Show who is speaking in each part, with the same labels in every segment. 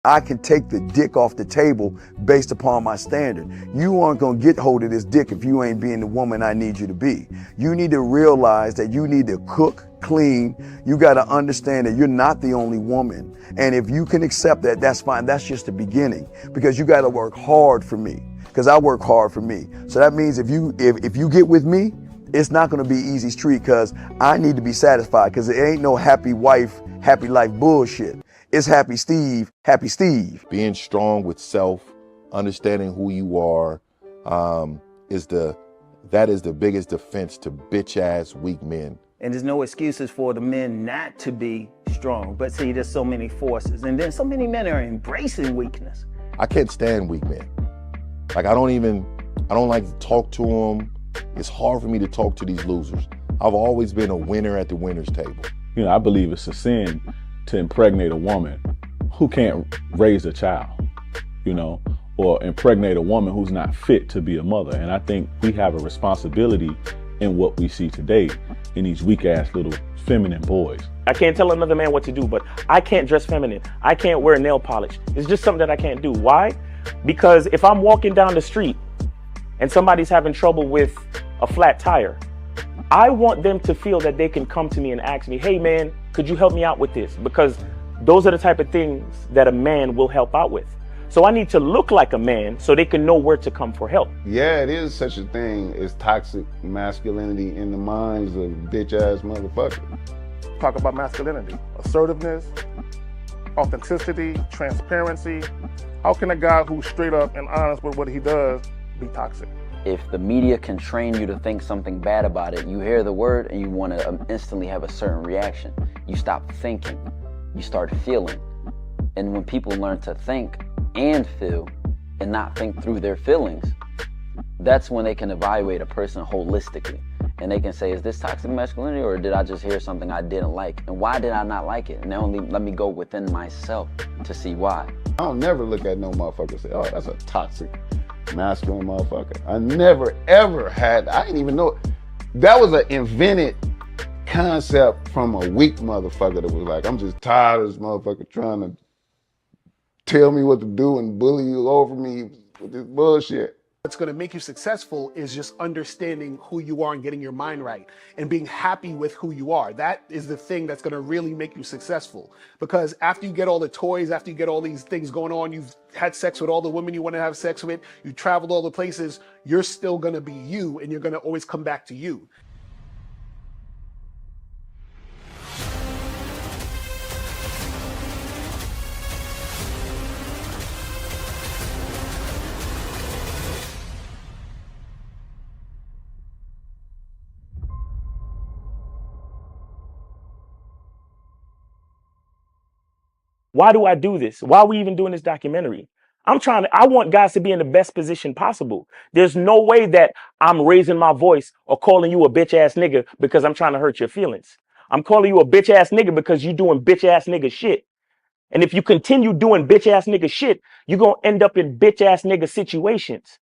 Speaker 1: I can take the dick off the table based upon my standard. You aren't gonna get hold of this dick if you ain't being the woman I need you to be. You need to realize that you need to cook, clean. You gotta understand that you're not the only woman. And if you can accept that, that's fine. That's just the beginning, because you gotta work hard for me, because I work hard for me. So that means if you get with me, it's not gonna be easy street, because I need to be satisfied, because it ain't no happy wife, happy life bullshit. It's happy Steve, happy Steve.
Speaker 2: Being strong with self, understanding who you are, that is the biggest defense to bitch ass weak men.
Speaker 3: And there's no excuses for the men not to be strong. But see, there's so many forces, and then so many men are embracing weakness.
Speaker 2: I can't stand weak men. Like I don't like to talk to them. It's hard for me to talk to these losers. I've always been a winner at the winner's table.
Speaker 4: You know, I believe it's a sin to impregnate a woman who can't raise a child, you know, or impregnate a woman who's not fit to be a mother. And I think we have a responsibility in what we see today in these weak ass little feminine boys.
Speaker 5: I can't tell another man what to do, but I can't dress feminine. I can't wear nail polish. It's just something that I can't do. Why? Because if I'm walking down the street and somebody's having trouble with a flat tire, I want them to feel that they can come to me and ask me, hey man, could you help me out with this? Because those are the type of things that a man will help out with. So I need to look like a man so they can know where to come for help.
Speaker 6: Yeah, it is such a thing as toxic masculinity in the minds of bitch ass motherfuckers.
Speaker 7: Talk about masculinity, assertiveness, authenticity, transparency. How can a guy who's straight up and honest with what he does be toxic?
Speaker 8: If the media can train you to think something bad about it, you hear the word and you want to instantly have a certain reaction. You stop thinking, you start feeling. And when people learn to think and feel and not think through their feelings, that's when they can evaluate a person holistically. And they can say, is this toxic masculinity, or did I just hear something I didn't like? And why did I not like it? And then only let me go within myself to see why.
Speaker 6: I don't never look at no motherfucker and say, oh, that's a toxic masculine motherfucker. I never ever had, I didn't even know. That was an invented concept from a weak motherfucker that was like, I'm just tired of this motherfucker trying to tell me what to do and bully you over me with this bullshit.
Speaker 9: What's going to make you successful is just understanding who you are and getting your mind right and being happy with who you are. That is the thing that's going to really make you successful. Because after you get all the toys, after you get all these things going on, you've had sex with all the women you want to have sex with, you traveled all the places, you're still going to be you, and you're going to always come back to you.
Speaker 5: Why do I do this? Why are we even doing this documentary? I want guys to be in the best position possible. There's no way that I'm raising my voice or calling you a bitch ass nigga because I'm trying to hurt your feelings. I'm calling you a bitch ass nigga because you're doing bitch ass nigga shit. And if you continue doing bitch ass nigga shit, you're going to end up in bitch ass nigga situations.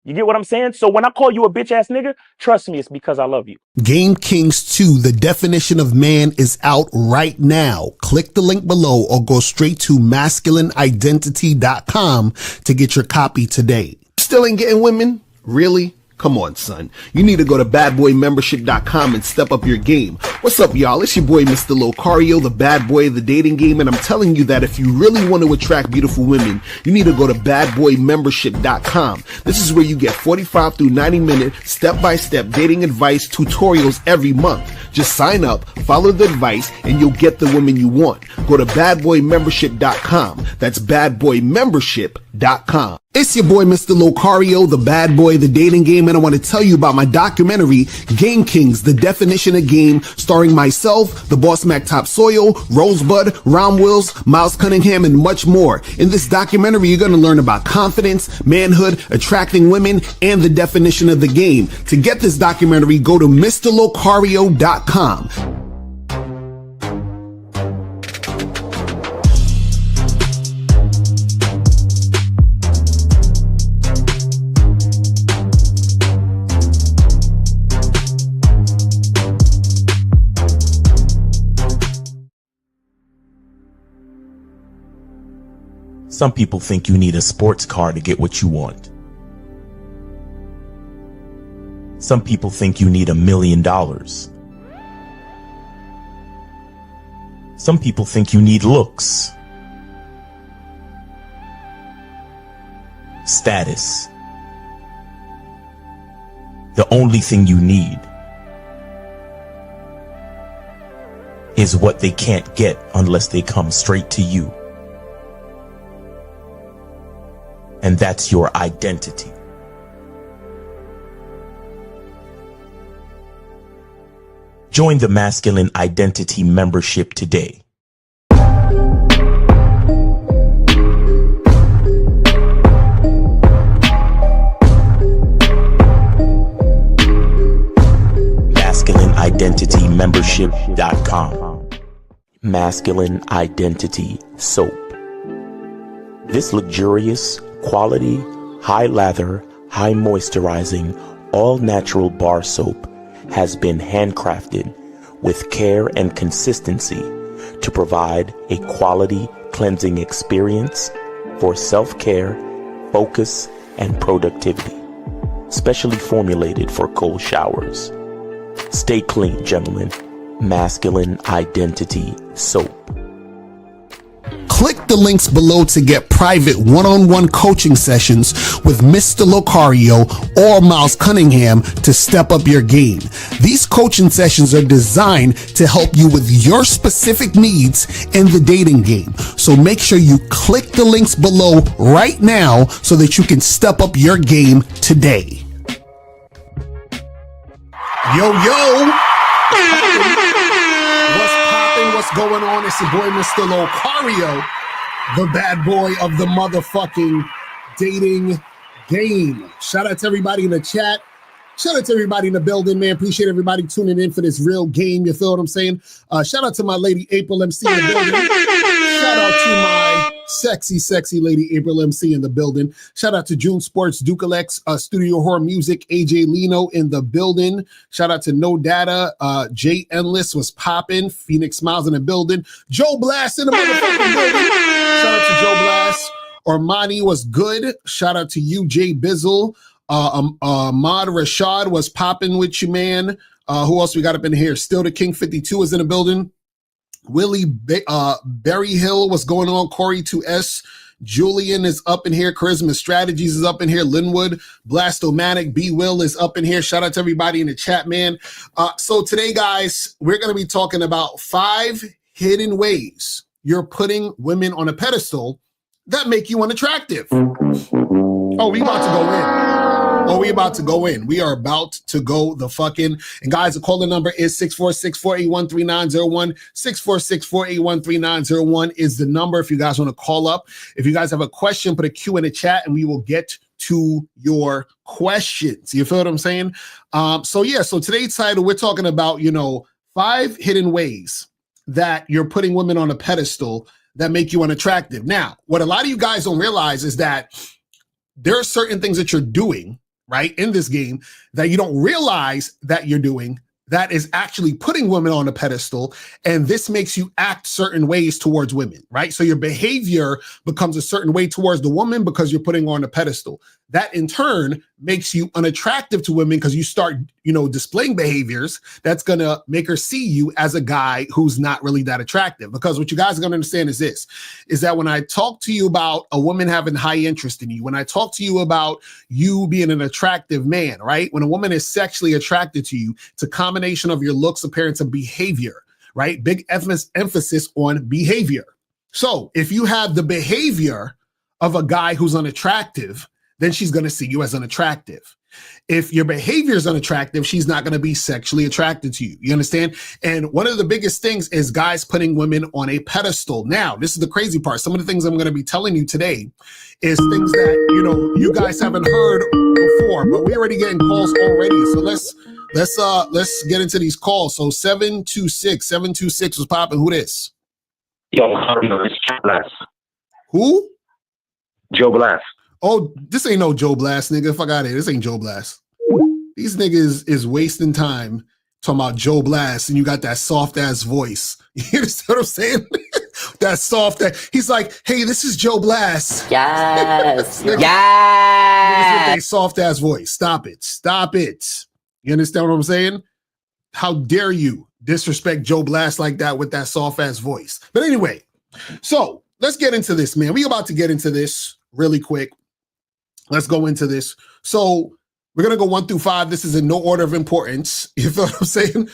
Speaker 5: You get what I'm saying? So when I call you a bitch ass nigga, trust me, it's because I love you.
Speaker 10: Game Kings 2, the definition of man, is out right now. Click the link below or go straight to masculineidentity.com to get your copy today. Still ain't getting women? Really? Come on, son. You need to go to badboymembership.com and step up your game. What's up, y'all? It's your boy, Mr. Locario, the bad boy of the dating game, and I'm telling you that if you really want to attract beautiful women, you need to go to badboymembership.com. This is where you get 45 through 90-minute step-by-step dating advice tutorials every month. Just sign up, follow the advice, and you'll get the women you want. Go to badboymembership.com. That's badboymembership.com. It's your boy, Mr. Locario, the bad boy of the dating game, and I want to tell you about my documentary, Game Kings, the definition of game, starring myself, the Boss Mac Topsoil, Rosebud, Ron Wills, Miles Cunningham, and much more. In this documentary, you're going to learn about confidence, manhood, attracting women, and the definition of the game. To get this documentary, go to MrLocario.com.
Speaker 11: Some people think you need a sports car to get what you want. Some people think you need $1 million. Some people think you need looks, status. The only thing you need is what they can't get unless they come straight to you. And that's your identity. Join the Masculine Identity membership today. MasculineIdentityMembership.com. Masculine Identity Soap. This luxurious, quality, high lather, high moisturizing, all natural bar soap has been handcrafted with care and consistency to provide a quality cleansing experience for self-care, focus, and productivity. Specially formulated for cold showers. Stay clean, gentlemen. Masculine Identity Soap.
Speaker 10: Click the links below to get private one-on-one coaching sessions with Mr. Locario or Miles Cunningham to step up your game. These coaching sessions are designed to help you with your specific needs in the dating game. So make sure you click the links below right now so that you can step up your game today. Yo, yo! What's going on? It's your boy, Mr. Locario, the bad boy of the motherfucking dating game. Shout out to everybody in the chat. Shout out to everybody in the building, man. Appreciate everybody tuning in for this real game. You feel what I'm saying? Shout out to my lady April MC in the building. Shout out to my sexy lady April MC in the building. Shout out to June Sports, Dukalex, Studio Horror Music, AJ Lino in the building. Shout out to No Data, Jay Endless was popping. Phoenix Smiles in the building. Joe Blast in the motherfucking building. Shout out to Joe Blast. Ormani was good. Shout out to you, Jay Bizzle. Ahmad Rashad was popping with you, man. Who else we got up in here? Still the King 52 is in the building. Willie Berry Hill, what's going on? Corey 2S. Julian is up in here. Charisma Strategies is up in here. Linwood, Blastomatic, B Will is up in here. Shout out to everybody in the chat, man. So today, guys, we're going to be talking about 5 hidden ways you're putting women on a pedestal that make you unattractive. Oh, we about to go in. We are about to go the fucking. And guys, the calling number is 646-481-3901. 646-481-3901 is the number if you guys want to call up. If you guys have a question, put a Q in the chat and we will get to your questions. You feel what I'm saying? So today's title, we're talking about, 5 hidden ways that you're putting women on a pedestal that make you unattractive. Now, what a lot of you guys don't realize is that there are certain things that you're doing, right, in this game that you don't realize that you're doing that is actually putting women on a pedestal, and this makes you act certain ways towards women, right? So your behavior becomes a certain way towards the woman because you're putting her on a pedestal. That in turn makes you unattractive to women because you start, displaying behaviors that's gonna make her see you as a guy who's not really that attractive. Because what you guys are gonna understand is this, is that when I talk to you about a woman having high interest in you, when I talk to you about you being an attractive man, right? When a woman is sexually attracted to you, it's a combination of your looks, appearance, and behavior, right? Big emphasis on behavior. So if you have the behavior of a guy who's unattractive, then she's going to see you as unattractive. If your behavior is unattractive, she's not going to be sexually attracted to you. You understand? And one of the biggest things is guys putting women on a pedestal. Now, this is the crazy part. Some of the things I'm going to be telling you today is things that, you guys haven't heard before, but we're already getting calls already. So let's get into these calls. So 726 was popping. Who this?
Speaker 12: Yo, it's Joe Blast.
Speaker 10: Who?
Speaker 12: Joe Blast.
Speaker 10: Oh, this ain't no Joe Blast, nigga. Fuck out of here. This ain't Joe Blast. These niggas is wasting time talking about Joe Blast, and you got that soft ass voice. You understand what I'm saying? that soft, that he's like, hey, this is Joe Blast.
Speaker 8: Yes.
Speaker 10: Yes.
Speaker 8: Yes.
Speaker 10: With a soft ass voice. Stop it. Stop it. You understand what I'm saying? How dare you disrespect Joe Blast like that with that soft ass voice? But anyway, so let's get into this, man. We're about to get into this really quick. Let's go into this. So we're going to go 1 through 5. This is in no order of importance. You feel what I'm saying?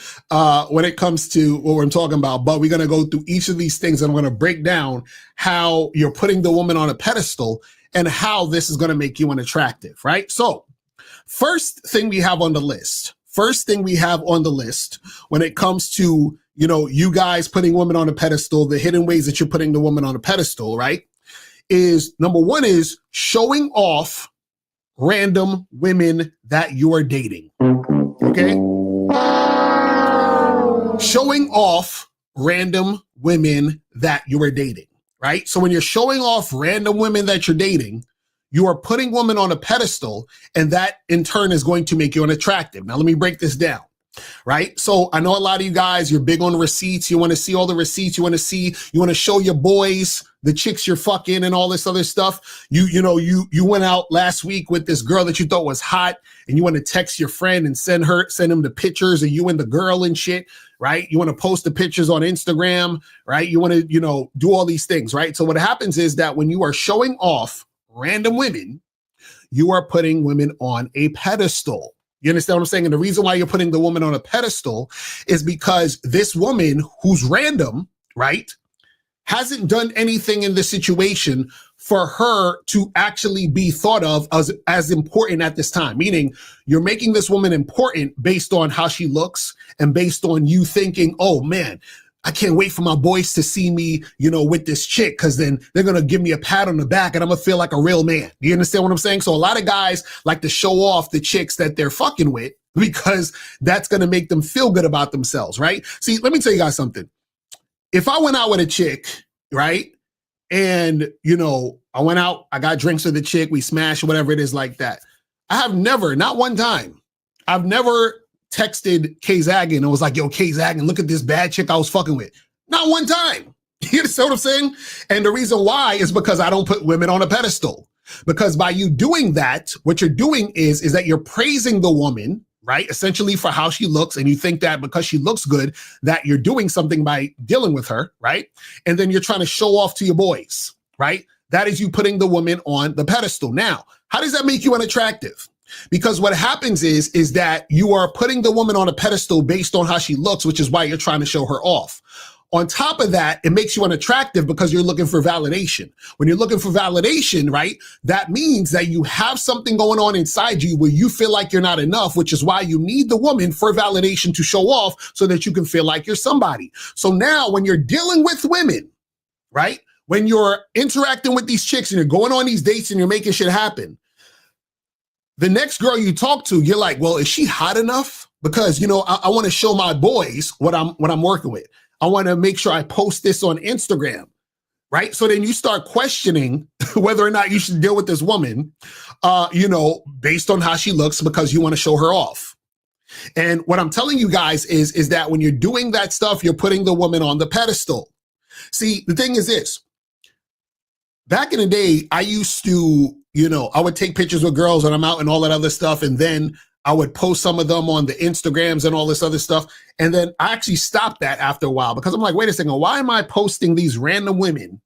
Speaker 10: When it comes to what I'm talking about, but we're going to go through each of these things and I'm going to break down how you're putting the woman on a pedestal and how this is going to make you unattractive, right? So first thing we have on the list when it comes to, you know, you guys putting women on a pedestal, the hidden ways that you're putting the woman on a pedestal, right? Is number one is showing off random women that you are dating. Okay? Showing off random women that you are dating, right? So when you're showing off random women that you're dating, you are putting women on a pedestal, and that in turn is going to make you unattractive. Now, let me break this down. Right? So I know a lot of you guys, you're big on receipts. You want to see all the receipts. You want to show your boys the chicks you're fucking and all this other stuff. You went out last week with this girl that you thought was hot, and you want to text your friend and send him the pictures of you and the girl and shit, right? You want to post the pictures on Instagram, right? You want to, do all these things, right? So what happens is that when you are showing off random women, you are putting women on a pedestal. You understand what I'm saying? And the reason why you're putting the woman on a pedestal is because this woman who's random, right, hasn't done anything in the situation for her to actually be thought of as important at this time. Meaning you're making this woman important based on how she looks and based on you thinking, oh man, I can't wait for my boys to see me, with this chick, because then they're going to give me a pat on the back and I'm going to feel like a real man. Do you understand what I'm saying? So a lot of guys like to show off the chicks that they're fucking with because that's going to make them feel good about themselves, right? See, let me tell you guys something. If I went out with a chick, right, and, I went out, I got drinks with the chick, we smashed, whatever it is like that. I have never, not one time, I've never texted K Zaggin and was like, yo, K Zaggin, look at this bad chick I was fucking with. Not one time. You understand what I'm saying? And the reason why is because I don't put women on a pedestal. Because by you doing that, what you're doing is that you're praising the woman, right? Essentially for how she looks. And you think that because she looks good, that you're doing something by dealing with her, right? And then you're trying to show off to your boys, right? That is you putting the woman on the pedestal. Now, how does that make you unattractive? Because what happens is that you are putting the woman on a pedestal based on how she looks, which is why you're trying to show her off. On top of that, it makes you unattractive because you're looking for validation. When you're looking for validation, right, that means that you have something going on inside you where you feel like you're not enough, which is why you need the woman for validation to show off so that you can feel like you're somebody. So now when you're dealing with women, right, when you're interacting with these chicks and you're going on these dates and you're making shit happen, the next girl you talk to, you're like, well, is she hot enough? Because, I want to show my boys what I'm working with. I want to make sure I post this on Instagram, right? So then you start questioning whether or not you should deal with this woman, based on how she looks because you want to show her off. And what I'm telling you guys is that when you're doing that stuff, you're putting the woman on the pedestal. See, the thing is this. Back in the day, I used to, I would take pictures with girls when I'm out and all that other stuff. And then I would post some of them on the Instagrams and all this other stuff. And then I actually stopped that after a while because I'm like, wait a second, why am I posting these random women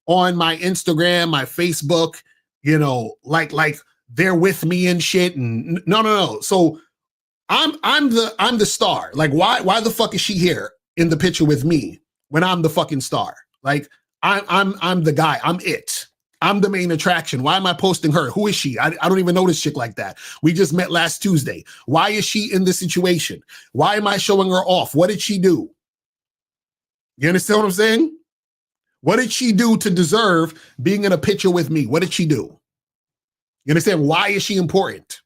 Speaker 10: on my Instagram, my Facebook, like they're with me and shit. And no. So I'm the star. Like, why the fuck is she here in the picture with me when I'm the fucking star? Like, I'm the guy. I'm it. I'm the main attraction. Why am I posting her? Who is she? I don't even know this chick like that. We just met last Tuesday. Why is she in this situation? Why am I showing her off? What did she do? You understand what I'm saying? What did she do to deserve being in a picture with me? What did she do? You understand? Why is she important?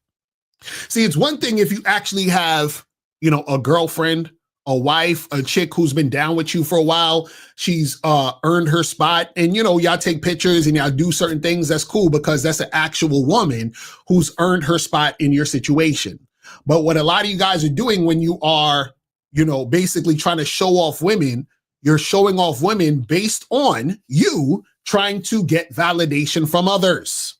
Speaker 10: See, it's one thing if you actually have, a girlfriend, a wife, a chick who's been down with you for a while. She's earned her spot, and y'all take pictures and y'all do certain things. That's cool because that's an actual woman who's earned her spot in your situation. But what a lot of you guys are doing when you are, basically trying to show off women, you're showing off women based on you trying to get validation from others.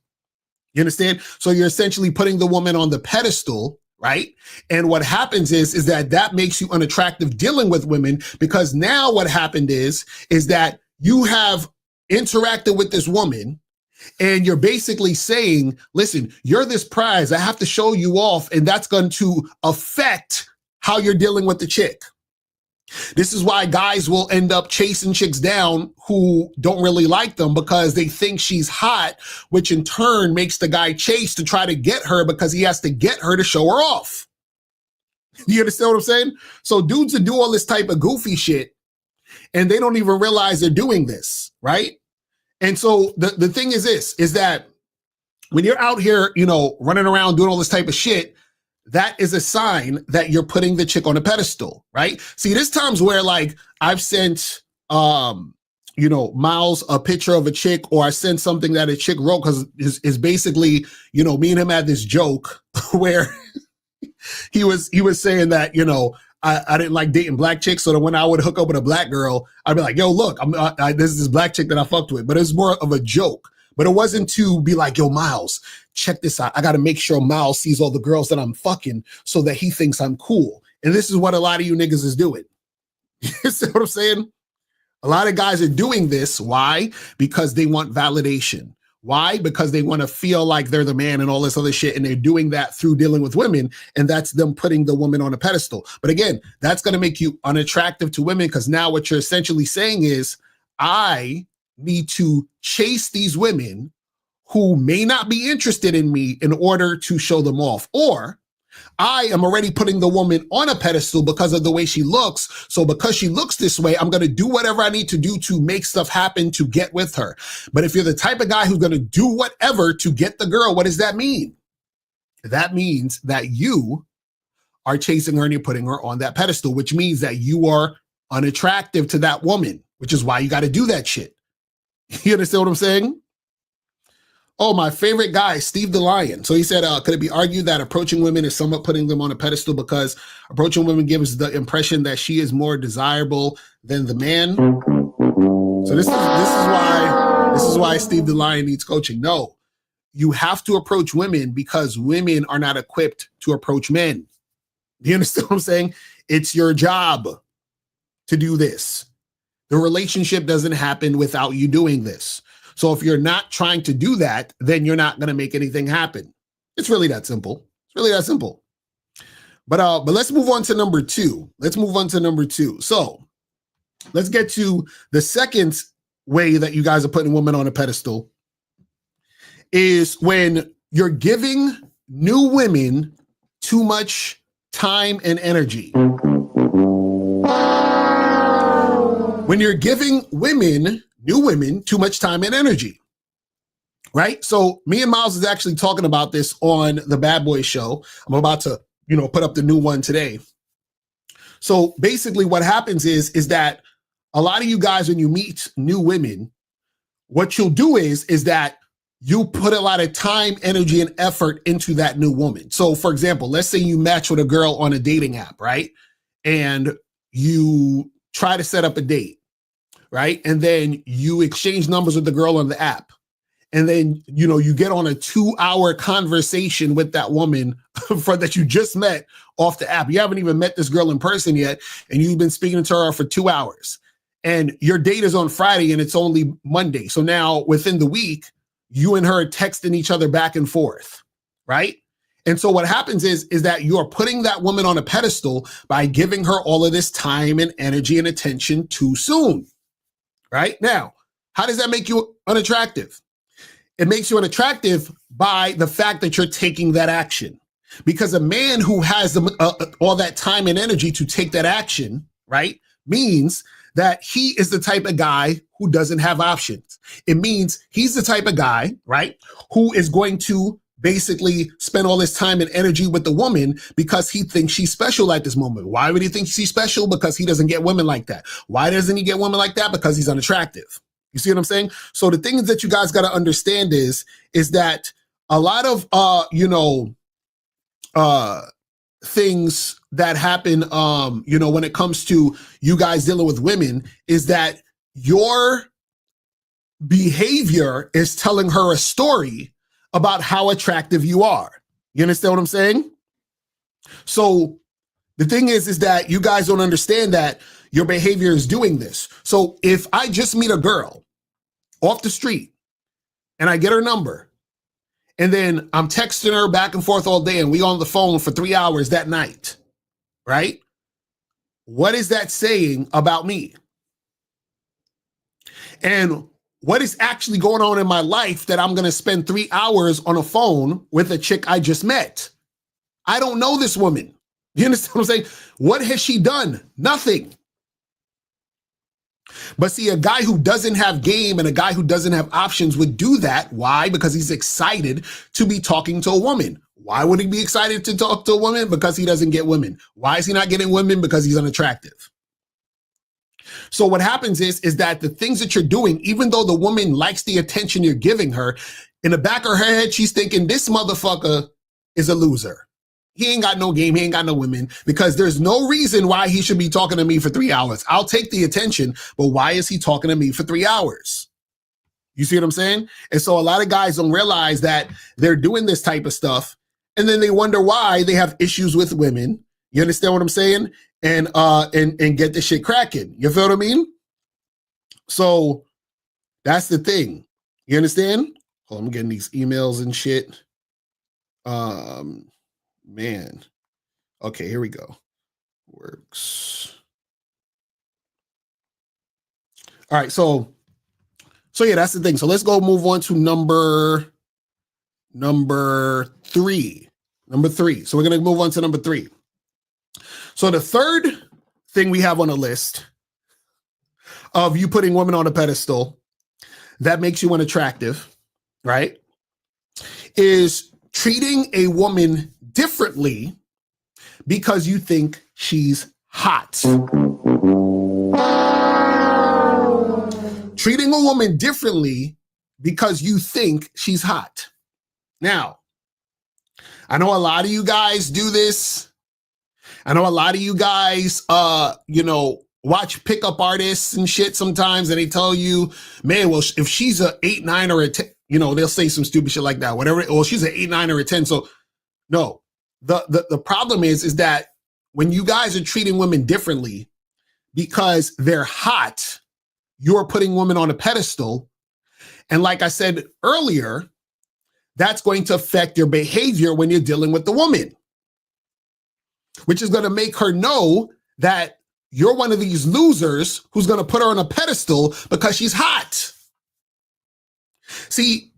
Speaker 10: You understand? So you're essentially putting the woman on the pedestal, right? And what happens is that makes you unattractive dealing with women, because now what happened is that you have interacted with this woman and you're basically saying, listen, you're this prize. I have to show you off, and that's going to affect how you're dealing with the chick. This is why guys will end up chasing chicks down who don't really like them, because they think she's hot, which in turn makes the guy chase to try to get her, because he has to get her to show her off. You understand what I'm saying? So dudes will do all this type of goofy shit and they don't even realize they're doing this, right? And so the thing is this, is that when you're out here, you know, running around doing all this type of shit, that is a sign that you're putting the chick on a pedestal, right? See, there's times where, like, I've sent, you know, Miles a picture of a chick, or I sent something that a chick wrote, because is basically, you know, me and him had this joke where he was saying that, you know, I didn't like dating black chicks, so that when I would hook up with a black girl, I'd be like, yo, look, this is this black chick that I fucked with. But it's more of a joke. But it wasn't to be like, yo, Miles, check this out. I got to make sure Miles sees all the girls that I'm fucking so that he thinks I'm cool. And this is what a lot of you niggas is doing. You see what I'm saying? A lot of guys are doing this. Why? Because they want validation. Why? Because they want to feel like they're the man and all this other shit. And they're doing that through dealing with women. And that's them putting the woman on a pedestal. But again, that's going to make you unattractive to women, because now what you're essentially saying is, I need to chase these women who may not be interested in me in order to show them off. Or I am already putting the woman on a pedestal because of the way she looks. So because she looks this way, I'm going to do whatever I need to do to make stuff happen to get with her. But if you're the type of guy who's going to do whatever to get the girl, what does that mean? That means that you are chasing her and you're putting her on that pedestal, which means that you are unattractive to that woman, which is why you got to do that shit. You understand what I'm saying? Oh, my favorite guy, Steve the Lion. So he said, could it be argued that approaching women is somewhat putting them on a pedestal, because approaching women gives the impression that she is more desirable than the man? So this is why Steve the Lion needs coaching. No, you have to approach women because women are not equipped to approach men. Do you understand what I'm saying? It's your job to do this. The relationship doesn't happen without you doing this. So if you're not trying to do that, then you're not going to make anything happen. It's really that simple. It's really that simple. But let's move on to number two. So let's get to the second way that you guys are putting women on a pedestal, is when you're giving new women too much time and energy. When you're giving new women, too much time and energy, right? So me and Miles is actually talking about this on the Bad Boy Show. I'm about to, put up the new one today. So basically what happens is that a lot of you guys, when you meet new women, what you'll do is that you put a lot of time, energy, and effort into that new woman. So for example, let's say you match with a girl on a dating app, right? And you try to set up a date, right? And then you exchange numbers with the girl on the app. And then, you get on a 2-hour conversation with that woman that you just met off the app. You haven't even met this girl in person yet. And you've been speaking to her for 2 hours. And your date is on Friday and it's only Monday. So now within the week, you and her are texting each other back and forth, right? And so what happens is that you're putting that woman on a pedestal by giving her all of this time and energy and attention too soon, right? Now, how does that make you unattractive? It makes you unattractive by the fact that you're taking that action. Because a man who has all that time and energy to take that action, right, means that he is the type of guy who doesn't have options. It means he's the type of guy, right, who is going to basically spend all his time and energy with the woman because he thinks she's special at this moment. Why would he think she's special? Because he doesn't get women like that. Why doesn't he get women like that? Because he's unattractive. You see what I'm saying? So the things that you guys got to understand is that a lot of, things that happen, when it comes to you guys dealing with women, is that your behavior is telling her a story about how attractive you are. You understand what I'm saying? So the thing is that you guys don't understand that your behavior is doing this. So if I just meet a girl off the street and I get her number, and then I'm texting her back and forth all day and we on the phone for 3 hours that night, right? What is that saying about me? And what is actually going on in my life that I'm going to spend 3 hours on a phone with a chick I just met? I don't know this woman. You understand what I'm saying? What has she done? Nothing. But see, a guy who doesn't have game and a guy who doesn't have options would do that. Why? Because he's excited to be talking to a woman. Why would he be excited to talk to a woman? Because he doesn't get women. Why is he not getting women? Because he's unattractive. So what happens is that the things that you're doing, even though the woman likes the attention you're giving her, in the back of her head, she's thinking, this motherfucker is a loser. He ain't got no game. He ain't got no women, because there's no reason why he should be talking to me for 3 hours. I'll take the attention, but why is he talking to me for 3 hours? You see what I'm saying? And so a lot of guys don't realize that they're doing this type of stuff, and then they wonder why they have issues with women. You understand what I'm saying? And get the shit cracking. You feel what I mean? So that's the thing. You understand? Hold on, I'm getting these emails and shit. Man. Okay, here we go. Works. All right, so yeah, that's the thing. So let's go move on to number 3. Number 3. So we're going to move on to number 3. So the third thing we have on the list of you putting women on a pedestal that makes you unattractive, right, is treating a woman differently because you think she's hot. Treating a woman differently because you think she's hot. Now, I know a lot of you guys do this. I know a lot of you guys, watch pickup artists and shit sometimes, and they tell you, man, well, if she's a 8, 9, or a 10, they'll say some stupid shit like that, whatever. Well, she's an 8, 9, or a 10. So no, the problem is that when you guys are treating women differently because they're hot, you're putting women on a pedestal. And like I said earlier, that's going to affect your behavior when you're dealing with the woman, which is going to make her know that you're one of these losers who's going to put her on a pedestal because she's hot. See,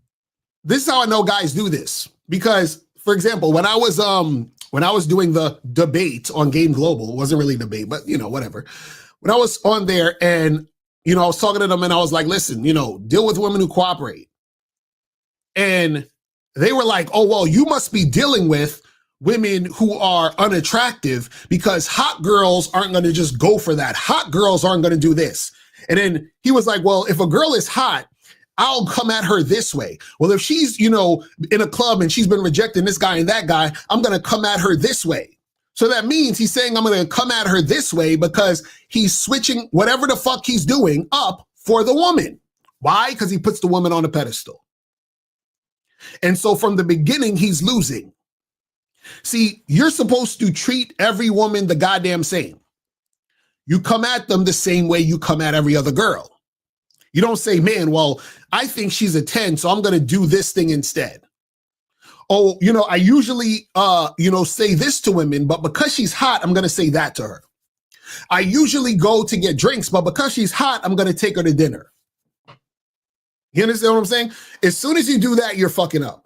Speaker 10: this is how I know guys do this. Because, for example, when I was doing the debate on Game Global, it wasn't really a debate, but whatever. When I was on there and I was talking to them and I was like, listen, deal with women who cooperate. And they were like, oh, well, you must be dealing with women who are unattractive because hot girls aren't going to just go for that. Hot girls aren't going to do this. And then he was like, well, if a girl is hot, I'll come at her this way. Well, if she's, in a club and she's been rejecting this guy and that guy, I'm going to come at her this way. So that means he's saying I'm going to come at her this way because he's switching whatever the fuck he's doing up for the woman. Why? Because he puts the woman on a pedestal. And so from the beginning, he's losing. See, you're supposed to treat every woman the goddamn same. You come at them the same way you come at every other girl. You don't say, man, well, I think she's a 10, so I'm going to do this thing instead. Oh, I usually, say this to women, but because she's hot, I'm going to say that to her. I usually go to get drinks, but because she's hot, I'm going to take her to dinner. You understand what I'm saying? As soon as you do that, you're fucking up.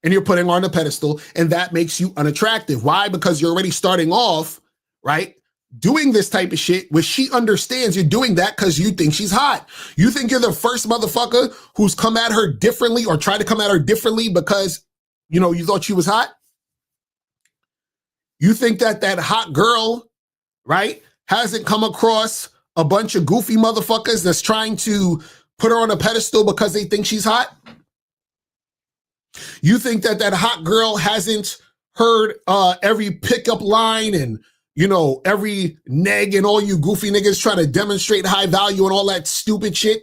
Speaker 10: And you're putting her on a pedestal, and that makes you unattractive. Why? Because you're already starting off, right, doing this type of shit, which she understands you're doing that because you think she's hot. You think you're the first motherfucker who's come at her differently or tried to come at her differently because, you thought she was hot? You think that hot girl, right, hasn't come across a bunch of goofy motherfuckers that's trying to put her on a pedestal because they think she's hot? You think that hot girl hasn't heard every pickup line and, you know, every neg and all you goofy niggas try to demonstrate high value and all that stupid shit?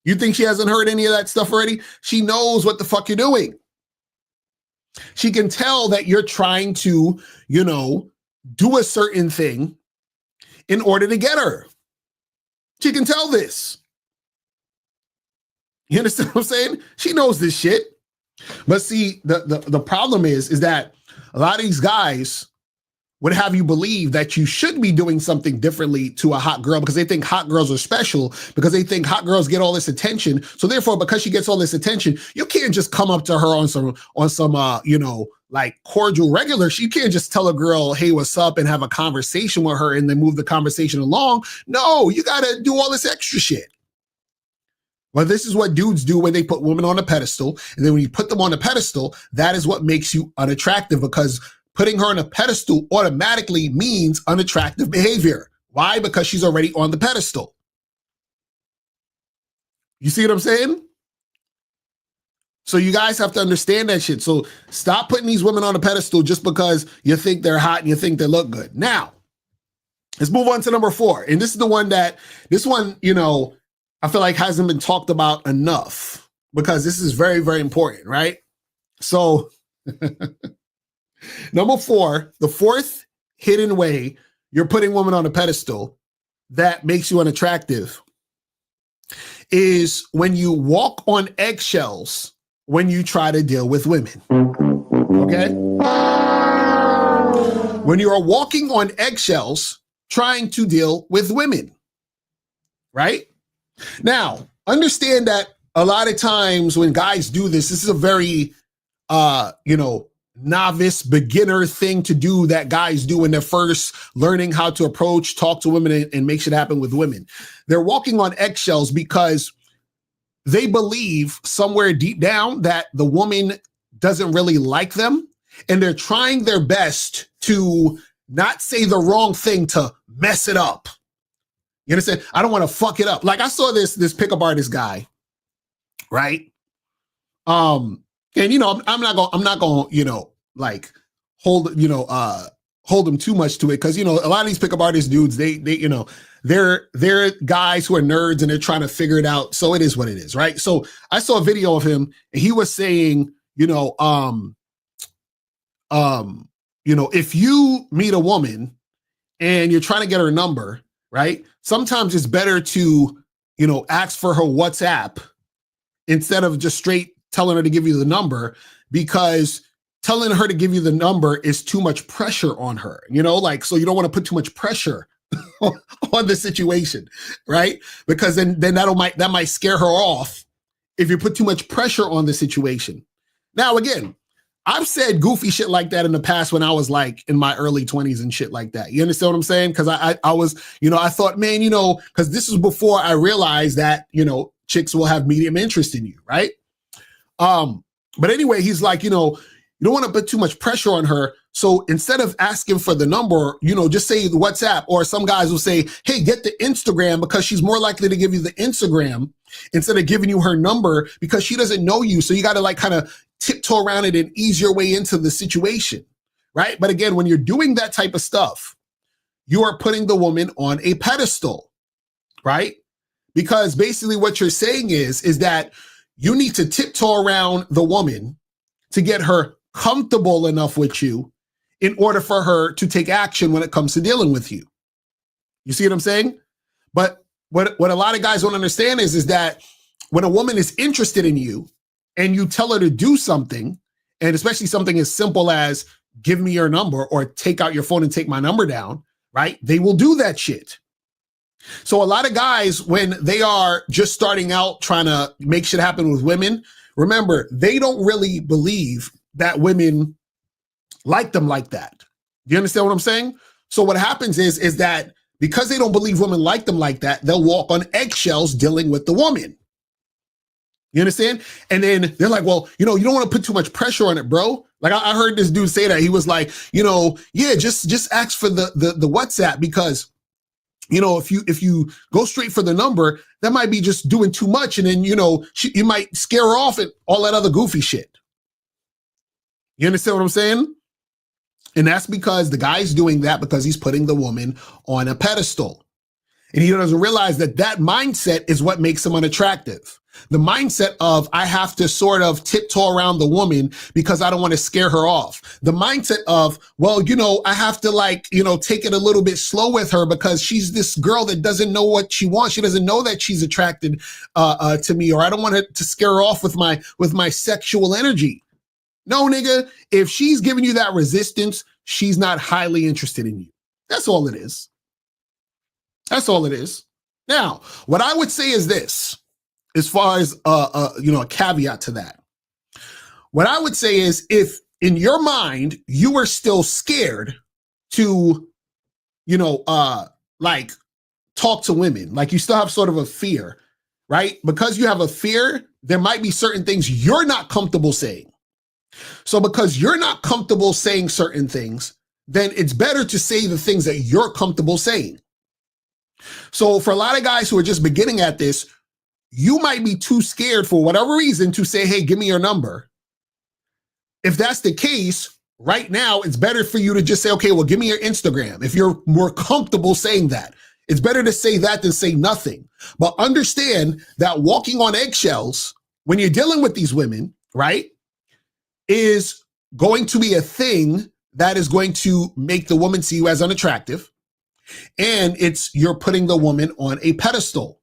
Speaker 10: You think she hasn't heard any of that stuff already? She knows what the fuck you're doing. She can tell that you're trying to, you know, do a certain thing in order to get her. She can tell this. You understand what I'm saying? She knows this shit. But see, the problem is that a lot of these guys would have you believe that you should be doing something differently to a hot girl because they think hot girls are special, because they think hot girls get all this attention. So therefore, because she gets all this attention, you can't just come up to her on some you know, like cordial regular. You can't just tell a girl, hey, what's up, and have a conversation with her and then move the conversation along. No, you got to do all this extra shit. Well, this is what dudes do when they put women on a pedestal. And then when you put them on a pedestal, that is what makes you unattractive, because putting her on a pedestal automatically means unattractive behavior. Why? Because she's already on the pedestal. You see what I'm saying? So you guys have to understand that shit. So stop putting these women on a pedestal just because you think they're hot and you think they look good. Now, let's move on to number 4. And this is the one this one, you know, I feel like hasn't been talked about enough, because this is very, very important, right? So number 4, the fourth hidden way you're putting women on a pedestal that makes you unattractive is when you walk on eggshells when you try to deal with women. Okay? When you are walking on eggshells trying to deal with women, right? Now, understand that a lot of times when guys do this, this is a very, you know, novice beginner thing to do that guys do when they're first learning how to approach, talk to women and make shit happen with women. They're walking on eggshells because they believe somewhere deep down that the woman doesn't really like them, and they're trying their best to not say the wrong thing to mess it up. You understand? I don't want to fuck it up. Like I saw this pickup artist guy, right? And you know, I'm not going, you know, like hold them too much to it, because you know, a lot of these pickup artist dudes, they you know, they're guys who are nerds and they're trying to figure it out. So it is what it is, right? So I saw a video of him and he was saying, you know, if you meet a woman and you're trying to get her number, right? Sometimes it's better to, you know, ask for her WhatsApp instead of just straight telling her to give you the number, because telling her to give you the number is too much pressure on her, you know, like, so you don't want to put too much pressure on the situation, right? Because then that might scare her off if you put too much pressure on the situation. Now, again, I've said goofy shit like that in the past when I was like in my early 20s and shit like that. You understand what I'm saying? Because I was, you know, I thought, man, you know, because this was before I realized that, you know, chicks will have medium interest in you, right? But anyway, he's like, you know, you don't want to put too much pressure on her. So instead of asking for the number, you know, just say the WhatsApp, or some guys will say, hey, get the Instagram, because she's more likely to give you the Instagram instead of giving you her number, because she doesn't know you. So you got to like kind of tiptoe around it and ease your way into the situation, right? But again, when you're doing that type of stuff, you are putting the woman on a pedestal, right? Because basically what you're saying is that you need to tiptoe around the woman to get her comfortable enough with you in order for her to take action when it comes to dealing with you. You see what I'm saying? But what a lot of guys don't understand is that when a woman is interested in you and you tell her to do something, and especially something as simple as give me your number or take out your phone and take my number down, right? They will do that shit. So a lot of guys, when they are just starting out trying to make shit happen with women, remember, they don't really believe that women like them like that. Do you understand what I'm saying? So what happens is that because they don't believe women like them like that, they'll walk on eggshells dealing with the woman. You understand? And then they're like, well, you know, you don't want to put too much pressure on it, bro. Like I heard this dude say that. He was like, you know, yeah, just ask for the WhatsApp, because you know, if you go straight for the number, that might be just doing too much. And then, you know, you might scare her off and all that other goofy shit. You understand what I'm saying? And that's because the guy's doing that because he's putting the woman on a pedestal. And he doesn't realize that that mindset is what makes him unattractive. The mindset of, I have to sort of tiptoe around the woman because I don't want to scare her off. The mindset of, well, you know, I have to like, you know, take it a little bit slow with her because she's this girl that doesn't know what she wants. She doesn't know that she's attracted to me, or I don't want to scare her off with my sexual energy. No, nigga, if she's giving you that resistance, she's not highly interested in you. That's all it is. That's all it is. Now, what I would say is this, as far as a caveat to that. What I would say is, if in your mind you are still scared to, like talk to women, like you still have sort of a fear, right? Because you have a fear, there might be certain things you're not comfortable saying. So because you're not comfortable saying certain things, then it's better to say the things that you're comfortable saying. So for a lot of guys who are just beginning at this, you might be too scared for whatever reason to say, hey, give me your number. If that's the case, right now, it's better for you to just say, okay, well, give me your Instagram. If you're more comfortable saying that, it's better to say that than say nothing. But understand that walking on eggshells, when you're dealing with these women, right, is going to be a thing that is going to make the woman see you as unattractive. And you're putting the woman on a pedestal.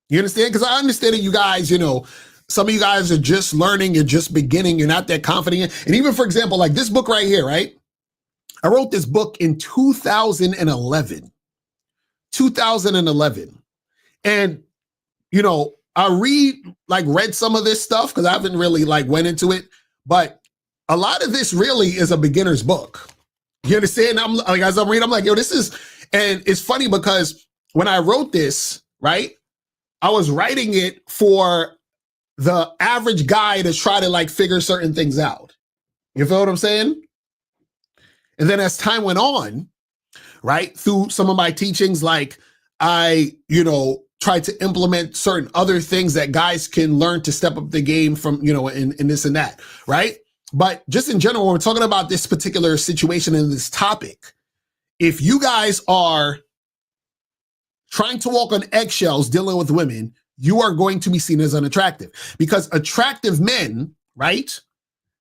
Speaker 10: You understand? Because I understand that you guys, some of you guys are just learning, you're just beginning, you're not that confident. And even, for example, like this book right here, right? I wrote this book in 2011. 2011. And, I read some of this stuff because I haven't really went into it, but a lot of this really is a beginner's book. You understand? As I'm reading, I'm like, yo, this is, and it's funny because when I wrote this, right, I was writing it for the average guy to try to figure certain things out. You feel what I'm saying? And then as time went on, right, through some of my teachings, I, tried to implement certain other things that guys can learn to step up the game from, in this and that, right? But just in general, when we're talking about this particular situation and this topic, if you guys are trying to walk on eggshells dealing with women, you are going to be seen as unattractive, because attractive men, right?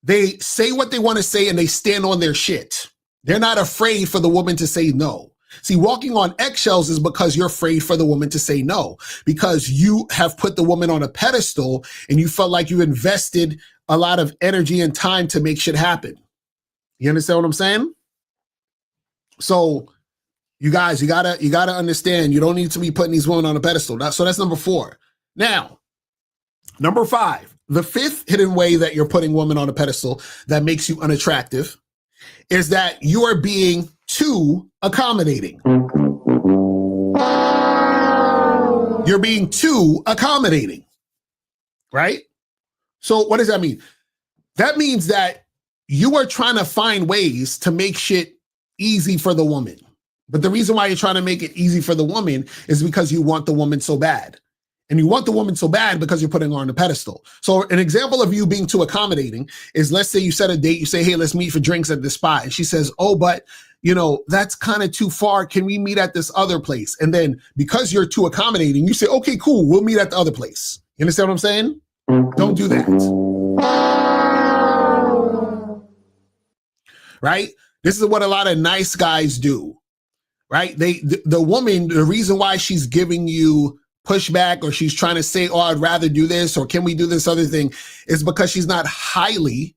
Speaker 10: They say what they want to say and they stand on their shit. They're not afraid for the woman to say no. See, walking on eggshells is because you're afraid for the woman to say no, because you have put the woman on a pedestal and you felt like you invested a lot of energy and time to make shit happen. You understand what I'm saying? So you guys, you gotta understand, you don't need to be putting these women on a pedestal. So that's number 4. Now, number 5, the 5th hidden way that you're putting women on a pedestal that makes you unattractive is that you are being too accommodating. You're being too accommodating, right? So what does that mean? That means that you are trying to find ways to make shit easy for the woman. But the reason why you're trying to make it easy for the woman is because you want the woman so bad. And you want the woman so bad because you're putting her on a pedestal. So an example of you being too accommodating is, let's say you set a date, you say, hey, let's meet for drinks at this spot. And she says, oh, but that's kind of too far. Can we meet at this other place? And then because you're too accommodating, you say, okay, cool, we'll meet at the other place. You understand what I'm saying? Don't do that. Right? This is what a lot of nice guys do, right? The woman, the reason why she's giving you pushback, or she's trying to say, oh, I'd rather do this, or can we do this other thing, is because she's not highly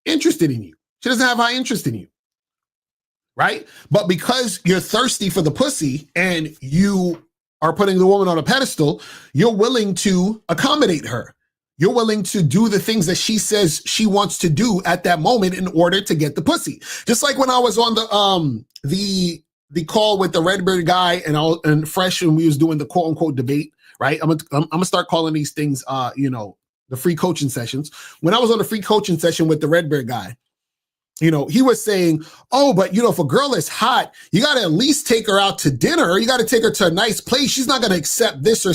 Speaker 10: interested in you. She doesn't have high interest in you, right? But because you're thirsty for the pussy and you are putting the woman on a pedestal, you're willing to accommodate her. You're willing to do the things that she says she wants to do at that moment in order to get the pussy. Just like when I was on the call with the Redbird guy and Fresh, and we was doing the quote unquote debate, right? I'm gonna start calling these things, the free coaching sessions. When I was on the free coaching session with the Redbird guy, he was saying, oh, but if a girl is hot, you got to at least take her out to dinner. You got to take her to a nice place. She's not going to accept this or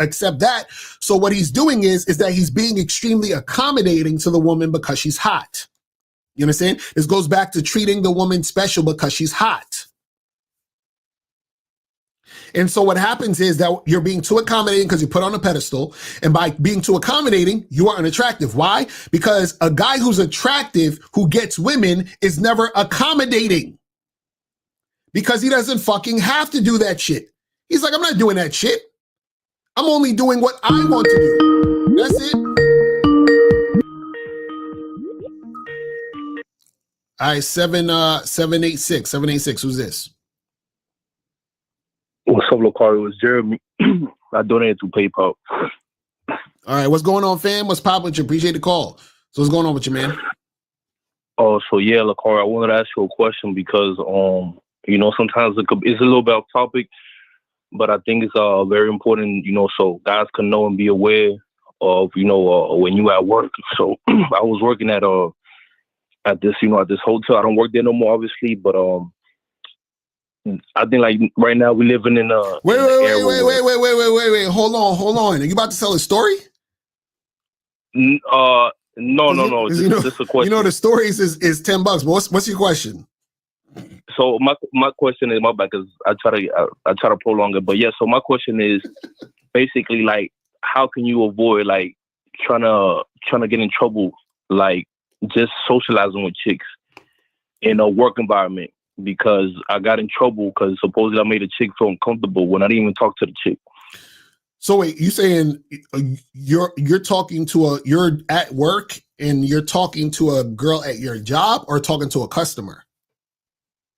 Speaker 10: accept that. So what he's doing is that he's being extremely accommodating to the woman because she's hot. You understand? This goes back to treating the woman special because she's hot. And so what happens is that you're being too accommodating because you put on a pedestal. And by being too accommodating, you are unattractive. Why? Because a guy who's attractive, who gets women, is never accommodating. Because he doesn't fucking have to do that shit. He's like, I'm not doing that shit. I'm only doing what I want to do. That's it. All right, 786. Who's this?
Speaker 13: What's up, Locario? It's Jeremy. I donated to PayPal.
Speaker 10: All right, what's going on, fam? What's poppin' with you? Appreciate the call. So what's going on with you, man?
Speaker 13: Oh, so yeah, Locario, I wanted to ask you a question because, you know, sometimes it's a little bit off topic, but I think it's very important, you know, so guys can know and be aware of, you know, when you at work. So I was working at this, you know, at this hotel. I don't work there no more, obviously, but I think like right now we living in a
Speaker 10: wait. Hold on. Are you about to tell a story?
Speaker 13: No.
Speaker 10: Just a question. You know the stories is $10, but what's your question?
Speaker 13: So my question is, my bad, because I try to prolong it, but yeah. So my question is basically like, how can you avoid like trying to get in trouble, like just socializing with chicks in a work environment? Because I got in trouble because supposedly I made a chick feel uncomfortable when I didn't even talk to the chick.
Speaker 10: So wait, you saying you're at work and you're talking to a girl at your job or talking to a customer?